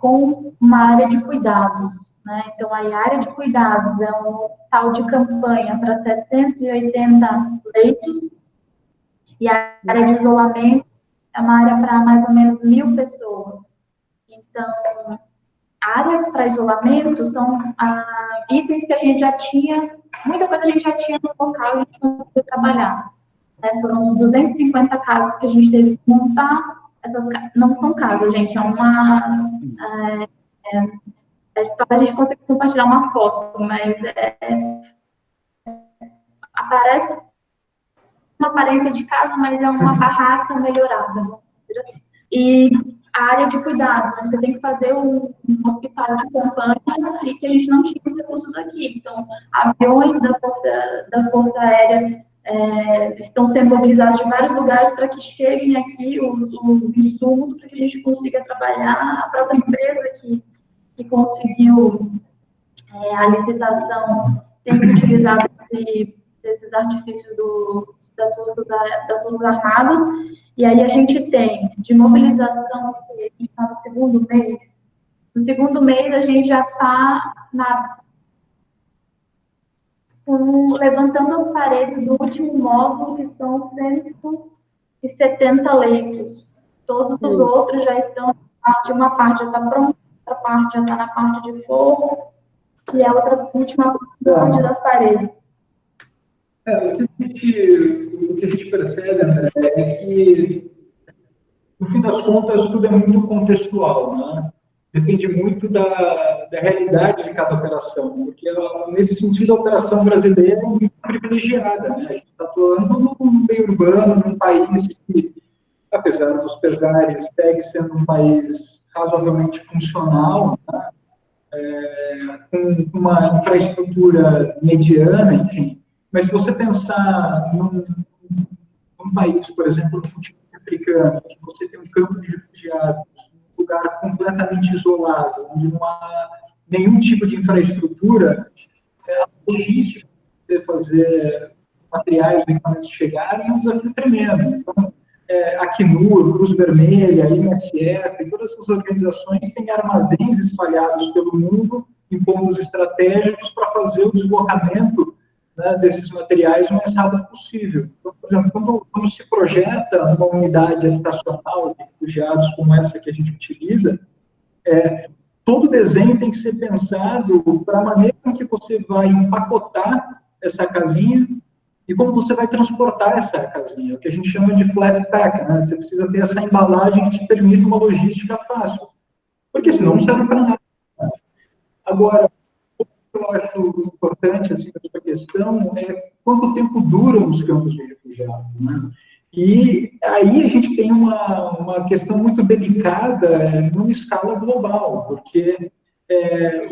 com uma área de cuidados, né? Então, a área de cuidados é um hospital de campanha para 780 leitos E a área de isolamento é uma área para mais ou menos 1.000 pessoas. Então, a área para isolamento são itens que a gente já tinha, muita coisa a gente já tinha no local, a gente conseguiu trabalhar. Foram 250 casas que a gente teve que montar. Essas não são casas, gente, talvez a gente consiga compartilhar uma foto, mas aparece uma aparência de casa, mas é uma barraca melhorada, vamos dizer assim. E a área de cuidados, né? Você tem que fazer um hospital de campanha e que a gente não tinha os recursos aqui. Então, aviões da Força Aérea estão sendo mobilizados de vários lugares para que cheguem aqui os insumos para que a gente consiga trabalhar. A própria empresa que conseguiu a licitação tem que utilizar esses artifícios das Forças Armadas. E aí a gente tem de mobilização, que está no segundo mês. No segundo mês a gente já está levantando as paredes do último módulo, que são 170 leitos. Todos os outros já estão, uma parte já está pronta, outra parte já está na parte de forro, e a última parte das paredes. O que a gente percebe, André, é que, no fim das contas, tudo é muito contextual, né? Depende muito da realidade de cada operação, porque, nesse sentido, a operação brasileira é muito privilegiada, né? A gente está atuando num meio urbano, num país que, apesar dos pesares, segue sendo um país razoavelmente funcional, né? Com uma infraestrutura mediana, enfim. Mas se você pensar num país, por exemplo, no continente africano, que você tem um campo de refugiados, um lugar completamente isolado, onde não há nenhum tipo de infraestrutura, a logística de fazer materiais e equipamentos chegarem é um desafio tremendo. Então, a Acnur, Cruz Vermelha, MSF, todas essas organizações têm armazéns espalhados pelo mundo em pontos estratégicos para fazer o deslocamento, né, desses materiais o mais rápido possível. Então, por exemplo, quando se projeta uma unidade habitacional de refugiados como essa que a gente utiliza, todo o desenho tem que ser pensado para a maneira em que você vai empacotar essa casinha e como você vai transportar essa casinha, o que a gente chama de flat pack, né? Você precisa ter essa embalagem que te permita uma logística fácil, porque senão não serve para nada. Agora, o que eu acho importante, assim, nessa questão é quanto tempo duram os campos de refugiados, né? E aí a gente tem uma questão muito delicada numa escala global, porque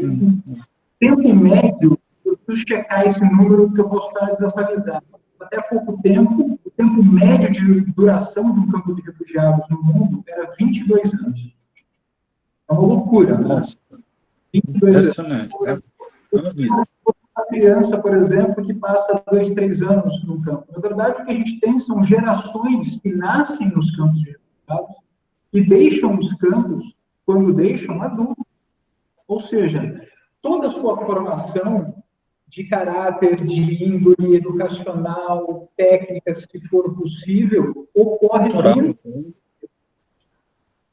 o tempo médio, eu preciso checar esse número que eu posso estar desatualizado. Até há pouco tempo, o tempo médio de duração de um campo de refugiados no mundo era 22 anos. É uma loucura, né? 22 anos. Uma criança, por exemplo, que passa 2, 3 anos no campo. Na verdade, o que a gente tem são gerações que nascem nos campos de refugiados e deixam os campos, quando deixam, adultos. Ou seja, toda a sua formação de caráter, de índole educacional, técnica, se for possível, ocorre dentro.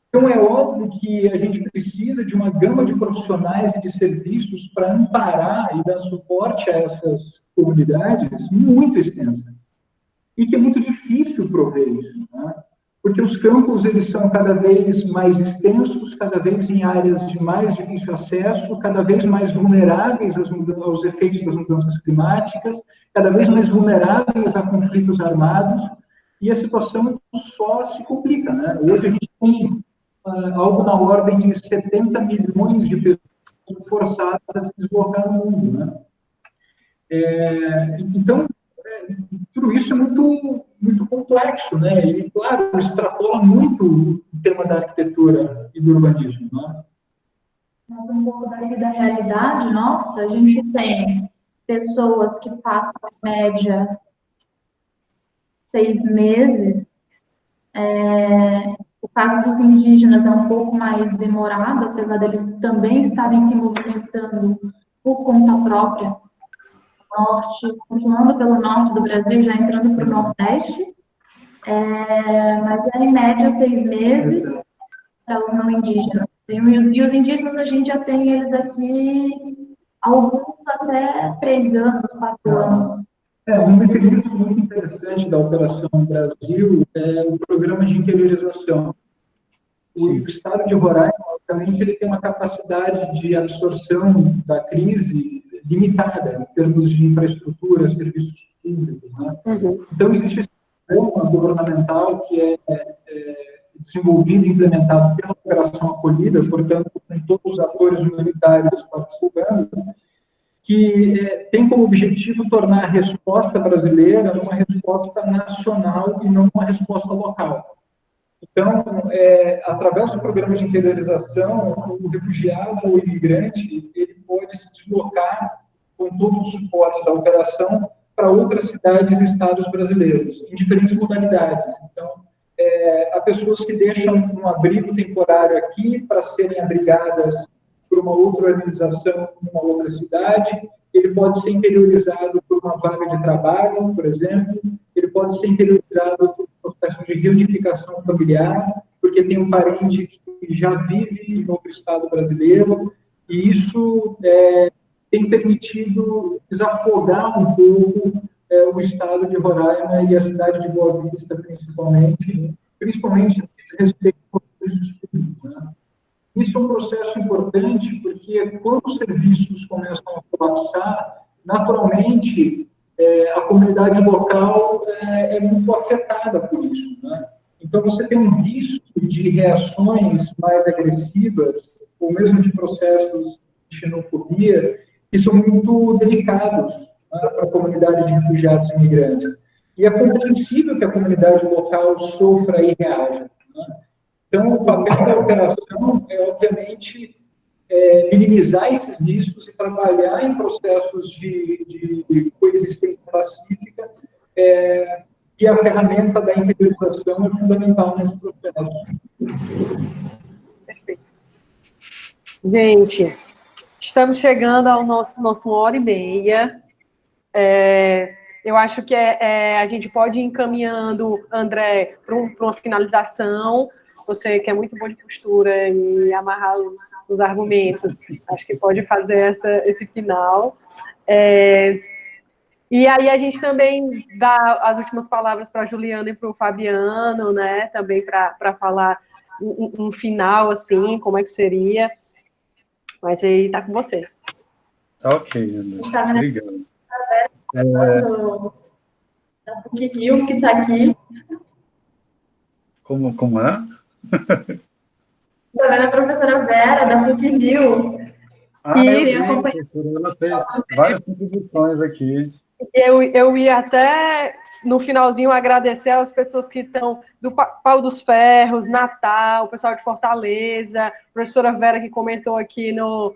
Então, é óbvio que a gente precisa de uma gama de profissionais e de serviços para amparar e dar suporte a essas comunidades muito extensa. E que é muito difícil prover isso, né? Porque os campos, eles são cada vez mais extensos, cada vez em áreas de mais difícil acesso, cada vez mais vulneráveis aos efeitos das mudanças climáticas, cada vez mais vulneráveis a conflitos armados, e a situação só se complica, né? Hoje a gente tem algo na ordem de 70 milhões de pessoas forçadas a se deslocar no mundo, né? Então, tudo isso é muito, muito complexo, né? E, claro, extrapola muito o tema da arquitetura e do urbanismo, né? Mas um pouco da realidade nossa, a gente tem pessoas que passam, em média, 6 meses. O caso dos indígenas é um pouco mais demorado, apesar deles também estarem se movimentando por conta própria, norte, continuando pelo norte do Brasil, já entrando para o nordeste. Mas é em média 6 meses para os não indígenas. E os indígenas a gente já tem eles aqui, alguns até 3 anos, 4 anos. Um mecanismo muito interessante da Operação Brasil é o programa de interiorização. O estado de Roraima, obviamente, ele tem uma capacidade de absorção da crise limitada em termos de infraestrutura, serviços públicos, né? Então, existe esse programa governamental que é desenvolvido e implementado pela Operação Acolhida, portanto, com todos os atores humanitários participando, que tem como objetivo tornar a resposta brasileira uma resposta nacional e não uma resposta local. Então, através do programa de interiorização, o refugiado ou imigrante, ele pode se deslocar com todo o suporte da operação para outras cidades e estados brasileiros, em diferentes modalidades. Então, há pessoas que deixam um abrigo temporário aqui para serem abrigadas por uma outra organização em uma outra cidade, ele pode ser interiorizado por uma vaga de trabalho, por exemplo, ele pode ser interiorizado por um processo de reunificação familiar, porque tem um parente que já vive em outro estado brasileiro, e isso tem permitido desafogar um pouco o estado de Roraima e a cidade de Boa Vista, principalmente a respeito dos serviços públicos, né? Isso é um processo importante, porque quando os serviços começam a colapsar, naturalmente, a comunidade local é muito afetada por isso, né? Então, você tem um risco de reações mais agressivas, ou mesmo de processos de xenofobia, que são muito delicados, né, para a comunidade de refugiados e imigrantes. E é compreensível que a comunidade local sofra e reaja, né? Então, o papel da operação é, obviamente, minimizar esses riscos e trabalhar em processos de coexistência pacífica, e a ferramenta da interiorização é fundamental nesse processo. Perfeito. Gente, estamos chegando ao nosso 1h30. Eu acho que a gente pode ir encaminhando, André, para uma finalização. Você que é muito bom de postura e amarrar os argumentos, acho que pode fazer esse final. E aí a gente também dá as últimas palavras para a Juliana e para o Fabiano, né? Também para falar um final, assim, como é que seria. Mas aí está com você. Ok, André. Obrigado. Da PUC-Rio, que está aqui. Como é? Está vendo a professora Vera, da PUC-Rio. Ela fez várias contribuições aqui. Eu ia até, no finalzinho, agradecer as pessoas que estão do Pau dos Ferros, Natal, o pessoal de Fortaleza, a professora Vera que comentou aqui no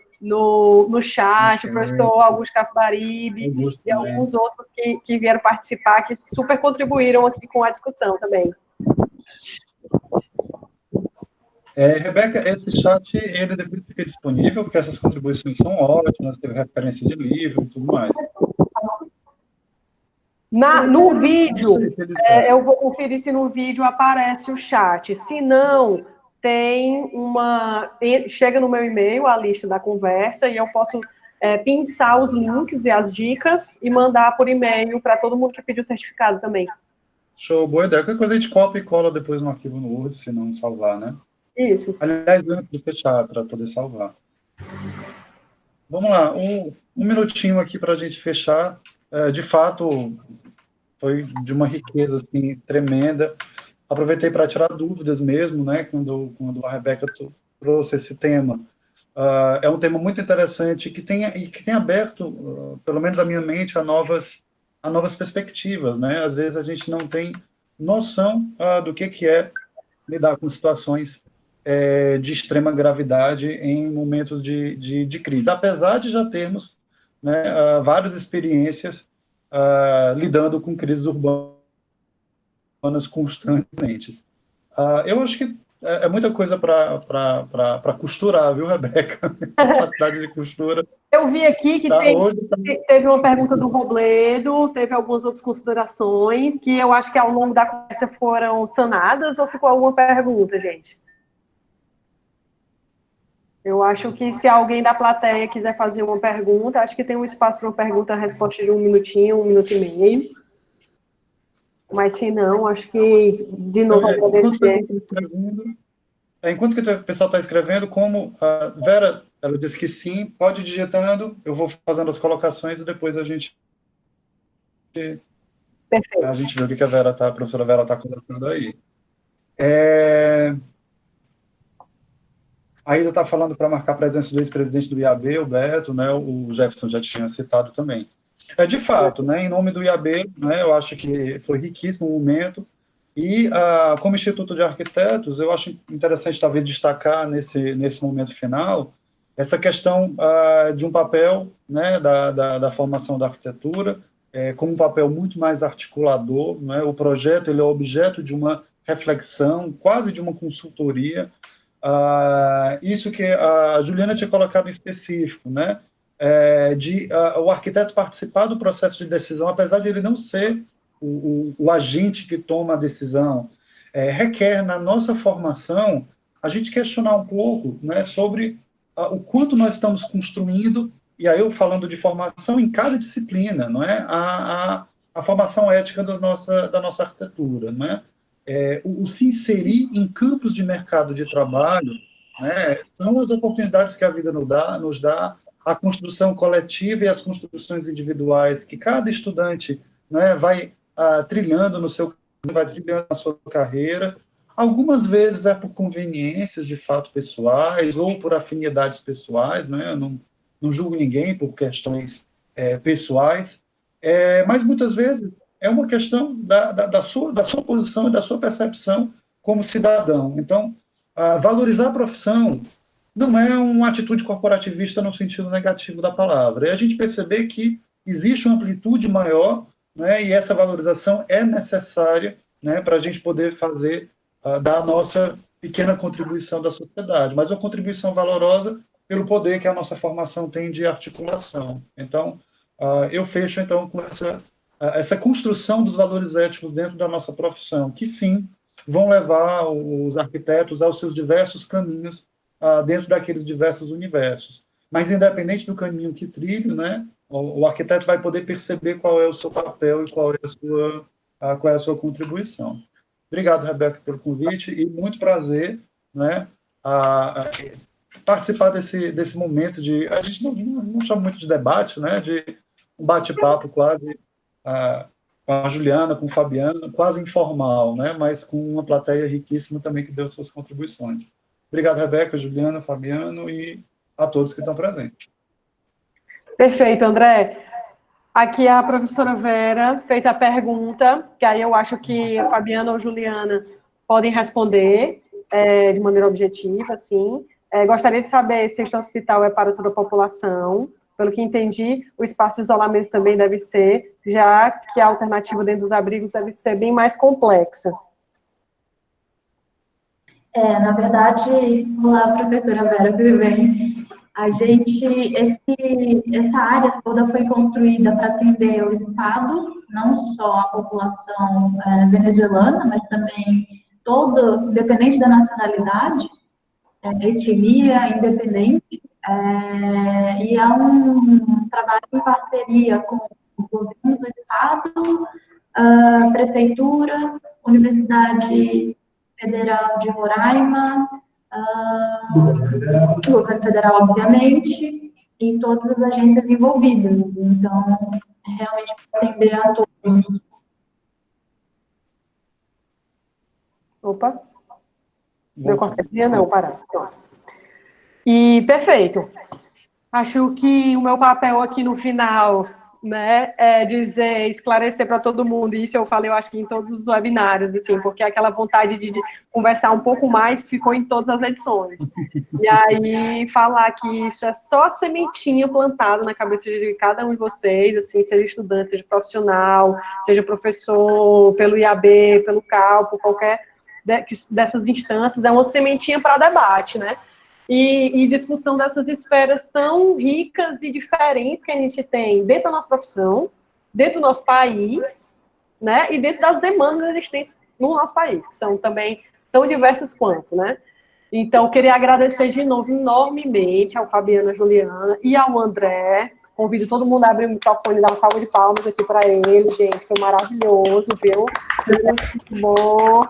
chat, o professor Augusto Capibaribe e alguns outros que vieram participar, que super contribuíram aqui com a discussão também. Rebeca, esse chat, ele depois fica disponível, porque essas contribuições são ótimas, teve referência de livro e tudo mais. No vídeo, eu vou conferir se no vídeo aparece o chat. Se não, chega no meu e-mail a lista da conversa e eu posso pinçar os links e as dicas e mandar por e-mail para todo mundo que pediu o certificado também. Show, boa ideia. Qualquer coisa a gente copia e cola depois no arquivo no Word, se não salvar, né? Isso. Aliás, antes de fechar, para poder salvar. Vamos lá, um minutinho aqui para a gente fechar. De fato, foi de uma riqueza assim, tremenda. Aproveitei para tirar dúvidas mesmo, né? Quando a Rebeca trouxe esse tema. É um tema muito interessante que tem aberto, pelo menos a minha mente, a novas perspectivas, né? Às vezes a gente não tem noção do que é lidar com situações de extrema gravidade em momentos de crise, apesar de já termos, né, várias experiências lidando com crises urbanas constantemente. Eu acho que é muita coisa para costurar, viu, Rebeca? Quantidade de costura. Eu vi aqui que teve uma pergunta do Robledo, teve algumas outras considerações, que eu acho que ao longo da conversa foram sanadas, ou ficou alguma pergunta, gente? Eu acho que se alguém da plateia quiser fazer uma pergunta, acho que tem um espaço para uma pergunta-resposta de 1 minutinho, 1 minuto e meio. Mas se não, acho que, de novo, agradecer. Enquanto que o pessoal está escrevendo, como a Vera, ela disse que sim, pode ir digitando, eu vou fazendo as colocações e depois a gente vê o que a professora Vera está colocando aí. A Isa está falando para marcar a presença do ex-presidente do IAB, o Beto, né, o Jefferson já tinha citado também. De fato, né, em nome do IAB, né, eu acho que foi riquíssimo o momento, e como Instituto de Arquitetos, eu acho interessante talvez destacar nesse momento final essa questão de um papel, né, da formação da arquitetura, como um papel muito mais articulador, né, o projeto ele é objeto de uma reflexão, quase de uma consultoria. Isso que a Juliana tinha colocado em específico, né, o arquiteto participar do processo de decisão, apesar de ele não ser o agente que toma a decisão, requer na nossa formação a gente questionar um pouco, né, sobre o quanto nós estamos construindo, e aí eu falando de formação em cada disciplina, não é? A formação ética da nossa arquitetura, não é? O se inserir em campos de mercado de trabalho, né, são as oportunidades que a vida nos dá, a construção coletiva e as construções individuais que cada estudante, né, vai trilhando no seu vai trilhando na sua carreira. Algumas vezes é por conveniências de fato pessoais ou por afinidades pessoais, né? Eu não julgo ninguém por questões pessoais, mas muitas vezes é uma questão da sua posição e da sua percepção como cidadão. Então, valorizar a profissão não é uma atitude corporativista no sentido negativo da palavra. É a gente perceber que existe uma amplitude maior, né, e essa valorização é necessária, né, para a gente poder fazer, dar a nossa pequena contribuição da sociedade, mas uma contribuição valorosa pelo poder que a nossa formação tem de articulação. Então, eu fecho então com essa construção dos valores éticos dentro da nossa profissão, que sim, vão levar os arquitetos aos seus diversos caminhos dentro daqueles diversos universos. Mas, independente do caminho que trilhe, né, o arquiteto vai poder perceber qual é o seu papel e qual é a sua contribuição. Obrigado, Rebeca, pelo convite e muito prazer, né, participar desse momento de... A gente não chama muito de debate, né, de um bate-papo quase com a Juliana, com o Fabiano, quase informal, né, mas com uma plateia riquíssima também que deu suas contribuições. Obrigado, Rebeca, Juliana, Fabiano e a todos que estão presentes. Perfeito, André. Aqui a professora Vera fez a pergunta, que aí eu acho que a Fabiana ou Juliana podem responder de maneira objetiva, assim. Gostaria de saber se este hospital é para toda a população. Pelo que entendi, o espaço de isolamento também deve ser, já que a alternativa dentro dos abrigos deve ser bem mais complexa. Na verdade, olá, professora Vera, tudo bem? Essa área toda foi construída para atender o Estado, não só a população venezuelana, mas também todo, independente da nacionalidade, etnia, independente, e é um trabalho em parceria com o governo do Estado, a Prefeitura, Universidade Federal de Roraima, o governo federal, obviamente, e todas as agências envolvidas. Então, realmente, atender a todos. Opa. Deu cortesia? Não, parar. E, perfeito. Acho que o meu papel aqui no final, né, é dizer, esclarecer para todo mundo, e isso eu falei, eu acho que em todos os webinários, assim, porque aquela vontade de conversar um pouco mais ficou em todas as edições. E aí, falar que isso é só a sementinha plantada na cabeça de cada um de vocês, assim, seja estudante, seja profissional, seja professor, pelo IAB, pelo CAL, por qualquer dessas instâncias, é uma sementinha para debate, né? e discussão dessas esferas tão ricas e diferentes que a gente tem dentro da nossa profissão, dentro do nosso país, né, e dentro das demandas existentes no nosso país, que são também tão diversas quanto, né. Então, queria agradecer de novo enormemente ao Fabiano, a Juliana e ao André. Convido todo mundo a abrir o microfone e dar uma salva de palmas aqui para ele, gente. Foi maravilhoso, viu? Muito bom.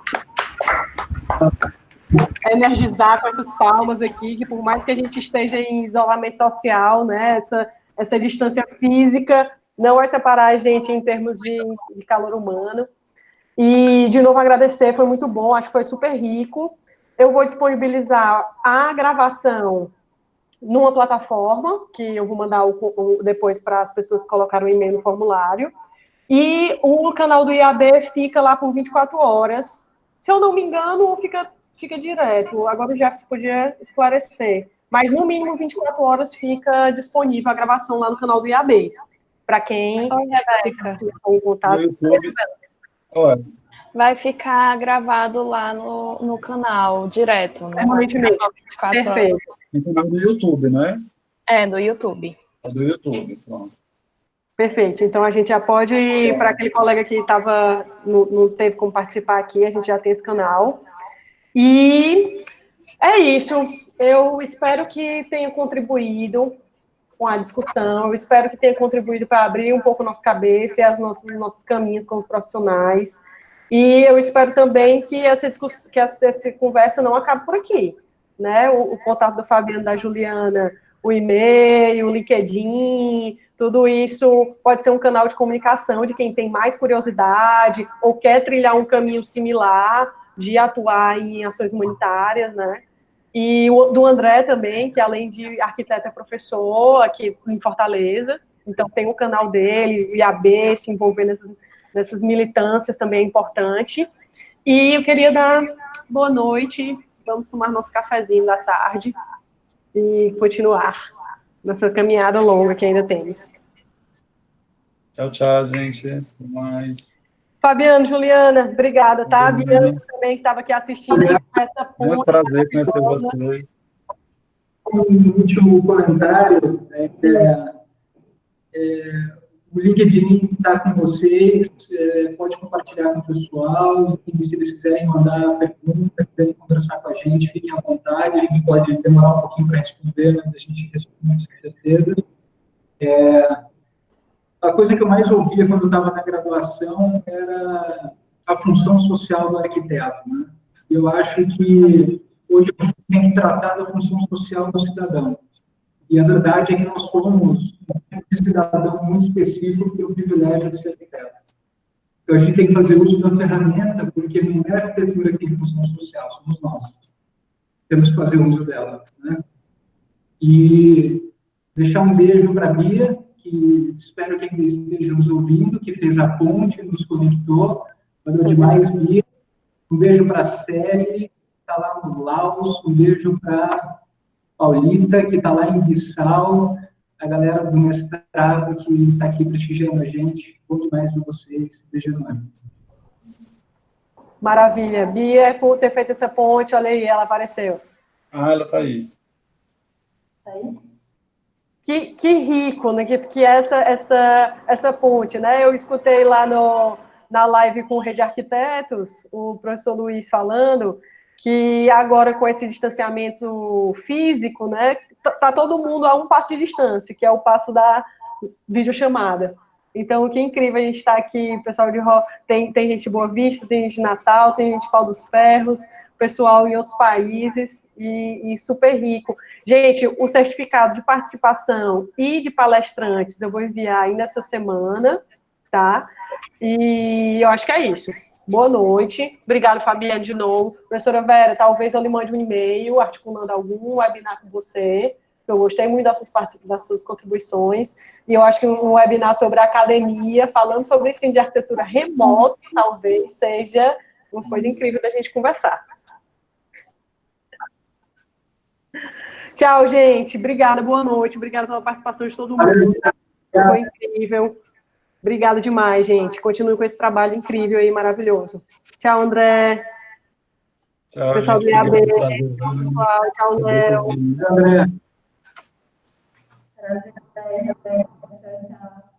Energizar com essas palmas aqui, que por mais que a gente esteja em isolamento social, né, essa distância física não vai separar a gente em termos de calor humano. E, de novo, agradecer, foi muito bom, acho que foi super rico. Eu vou disponibilizar a gravação numa plataforma, que eu vou mandar depois para as pessoas que colocaram o e-mail no formulário. E o canal do IAB fica lá por 24 horas. Se eu não me engano, fica direto. Agora o Jefferson podia esclarecer. Mas, no mínimo, 24 horas fica disponível a gravação lá no canal do IAB. Para quem Rebeca, tem contato. No YouTube. Olha, vai ficar gravado lá no canal, direto, né? Permanentemente. Perfeito. no canal do YouTube, né? Do YouTube. É do YouTube, pronto. Perfeito. Então, a gente já pode ir para aquele colega que não teve como participar aqui, a gente já tem esse canal. E é isso. Eu espero que tenha contribuído com a discussão, eu espero que tenha contribuído para abrir um pouco nossa cabeça e nossos caminhos como profissionais. E eu espero também que essa conversa não acabe por aqui, né? O contato do Fabiano, da Juliana, o e-mail, o LinkedIn, tudo isso pode ser um canal de comunicação de quem tem mais curiosidade ou quer trilhar um caminho similar de atuar em ações humanitárias, né? E o do André também, que além de arquiteto é professor aqui em Fortaleza, então tem o canal dele, o IAB, se envolver nessas militâncias também é importante. E eu queria dar boa noite, vamos tomar nosso cafezinho da tarde e continuar nessa caminhada longa que ainda temos. Tchau, tchau, gente. Até mais. Fabiano, Juliana, obrigada, tá? Bianca também, que estava aqui assistindo essa ponte. Muito prazer conhecer vocês. Um último comentário, o LinkedIn está com vocês, pode compartilhar com o pessoal, e se eles quiserem mandar pergunta, quiserem conversar com a gente, fiquem à vontade, a gente pode demorar um pouquinho para responder, mas a gente responde com certeza. A coisa que eu mais ouvia quando eu estava na graduação era a função social do arquiteto, né? Eu acho que hoje a gente tem que tratar da função social do cidadão. E a verdade é que nós somos um cidadão muito específico que tem o privilégio de ser arquiteto. Então, a gente tem que fazer uso da ferramenta, porque não é a arquitetura que tem função social, somos nós. Temos que fazer uso dela, né? E deixar um beijo para a Bia, que espero que ainda esteja nos ouvindo, que fez a ponte, nos conectou. Valeu demais, Bia. Um beijo para a Célia, que está lá no Laos. Um beijo para Paulita, que está lá em Bissau. A galera do mestrado que está aqui prestigiando a gente. Bom demais ver vocês. Beijo enorme. Maravilha. Bia, por ter feito essa ponte, olha aí, ela apareceu. Ah, ela está aí. Tá aí? Que rico, né? Que essa ponte, né? Eu escutei lá na live com o Rede Arquitetos, o professor Luiz falando que agora com esse distanciamento físico, né? Tá todo mundo a um passo de distância, que é o passo da videochamada. Então, que incrível a gente estar aqui, pessoal tem gente de Boa Vista, tem gente de Natal, tem gente de Pau dos Ferros, pessoal em outros países, e super rico. Gente, o certificado de participação e de palestrantes eu vou enviar ainda essa semana, tá? E eu acho que é isso. Boa noite. Obrigado, Fabiano, de novo. Professora Vera, talvez eu lhe mande um e-mail articulando algum webinar com você. Eu gostei muito das suas contribuições, e eu acho que um webinar sobre a academia, falando sobre ensino de arquitetura remota, talvez seja uma coisa incrível da gente conversar. Tchau, gente. Obrigada, boa noite. Obrigada pela participação de todo mundo. Foi incrível. Obrigada demais, gente. Continue com esse trabalho incrível e maravilhoso. Tchau, André. Tchau, Pessoal do gente. IAB, Obrigado, prazer. tchau, pessoal. Tchau, Léo. André. Tchau, tchau.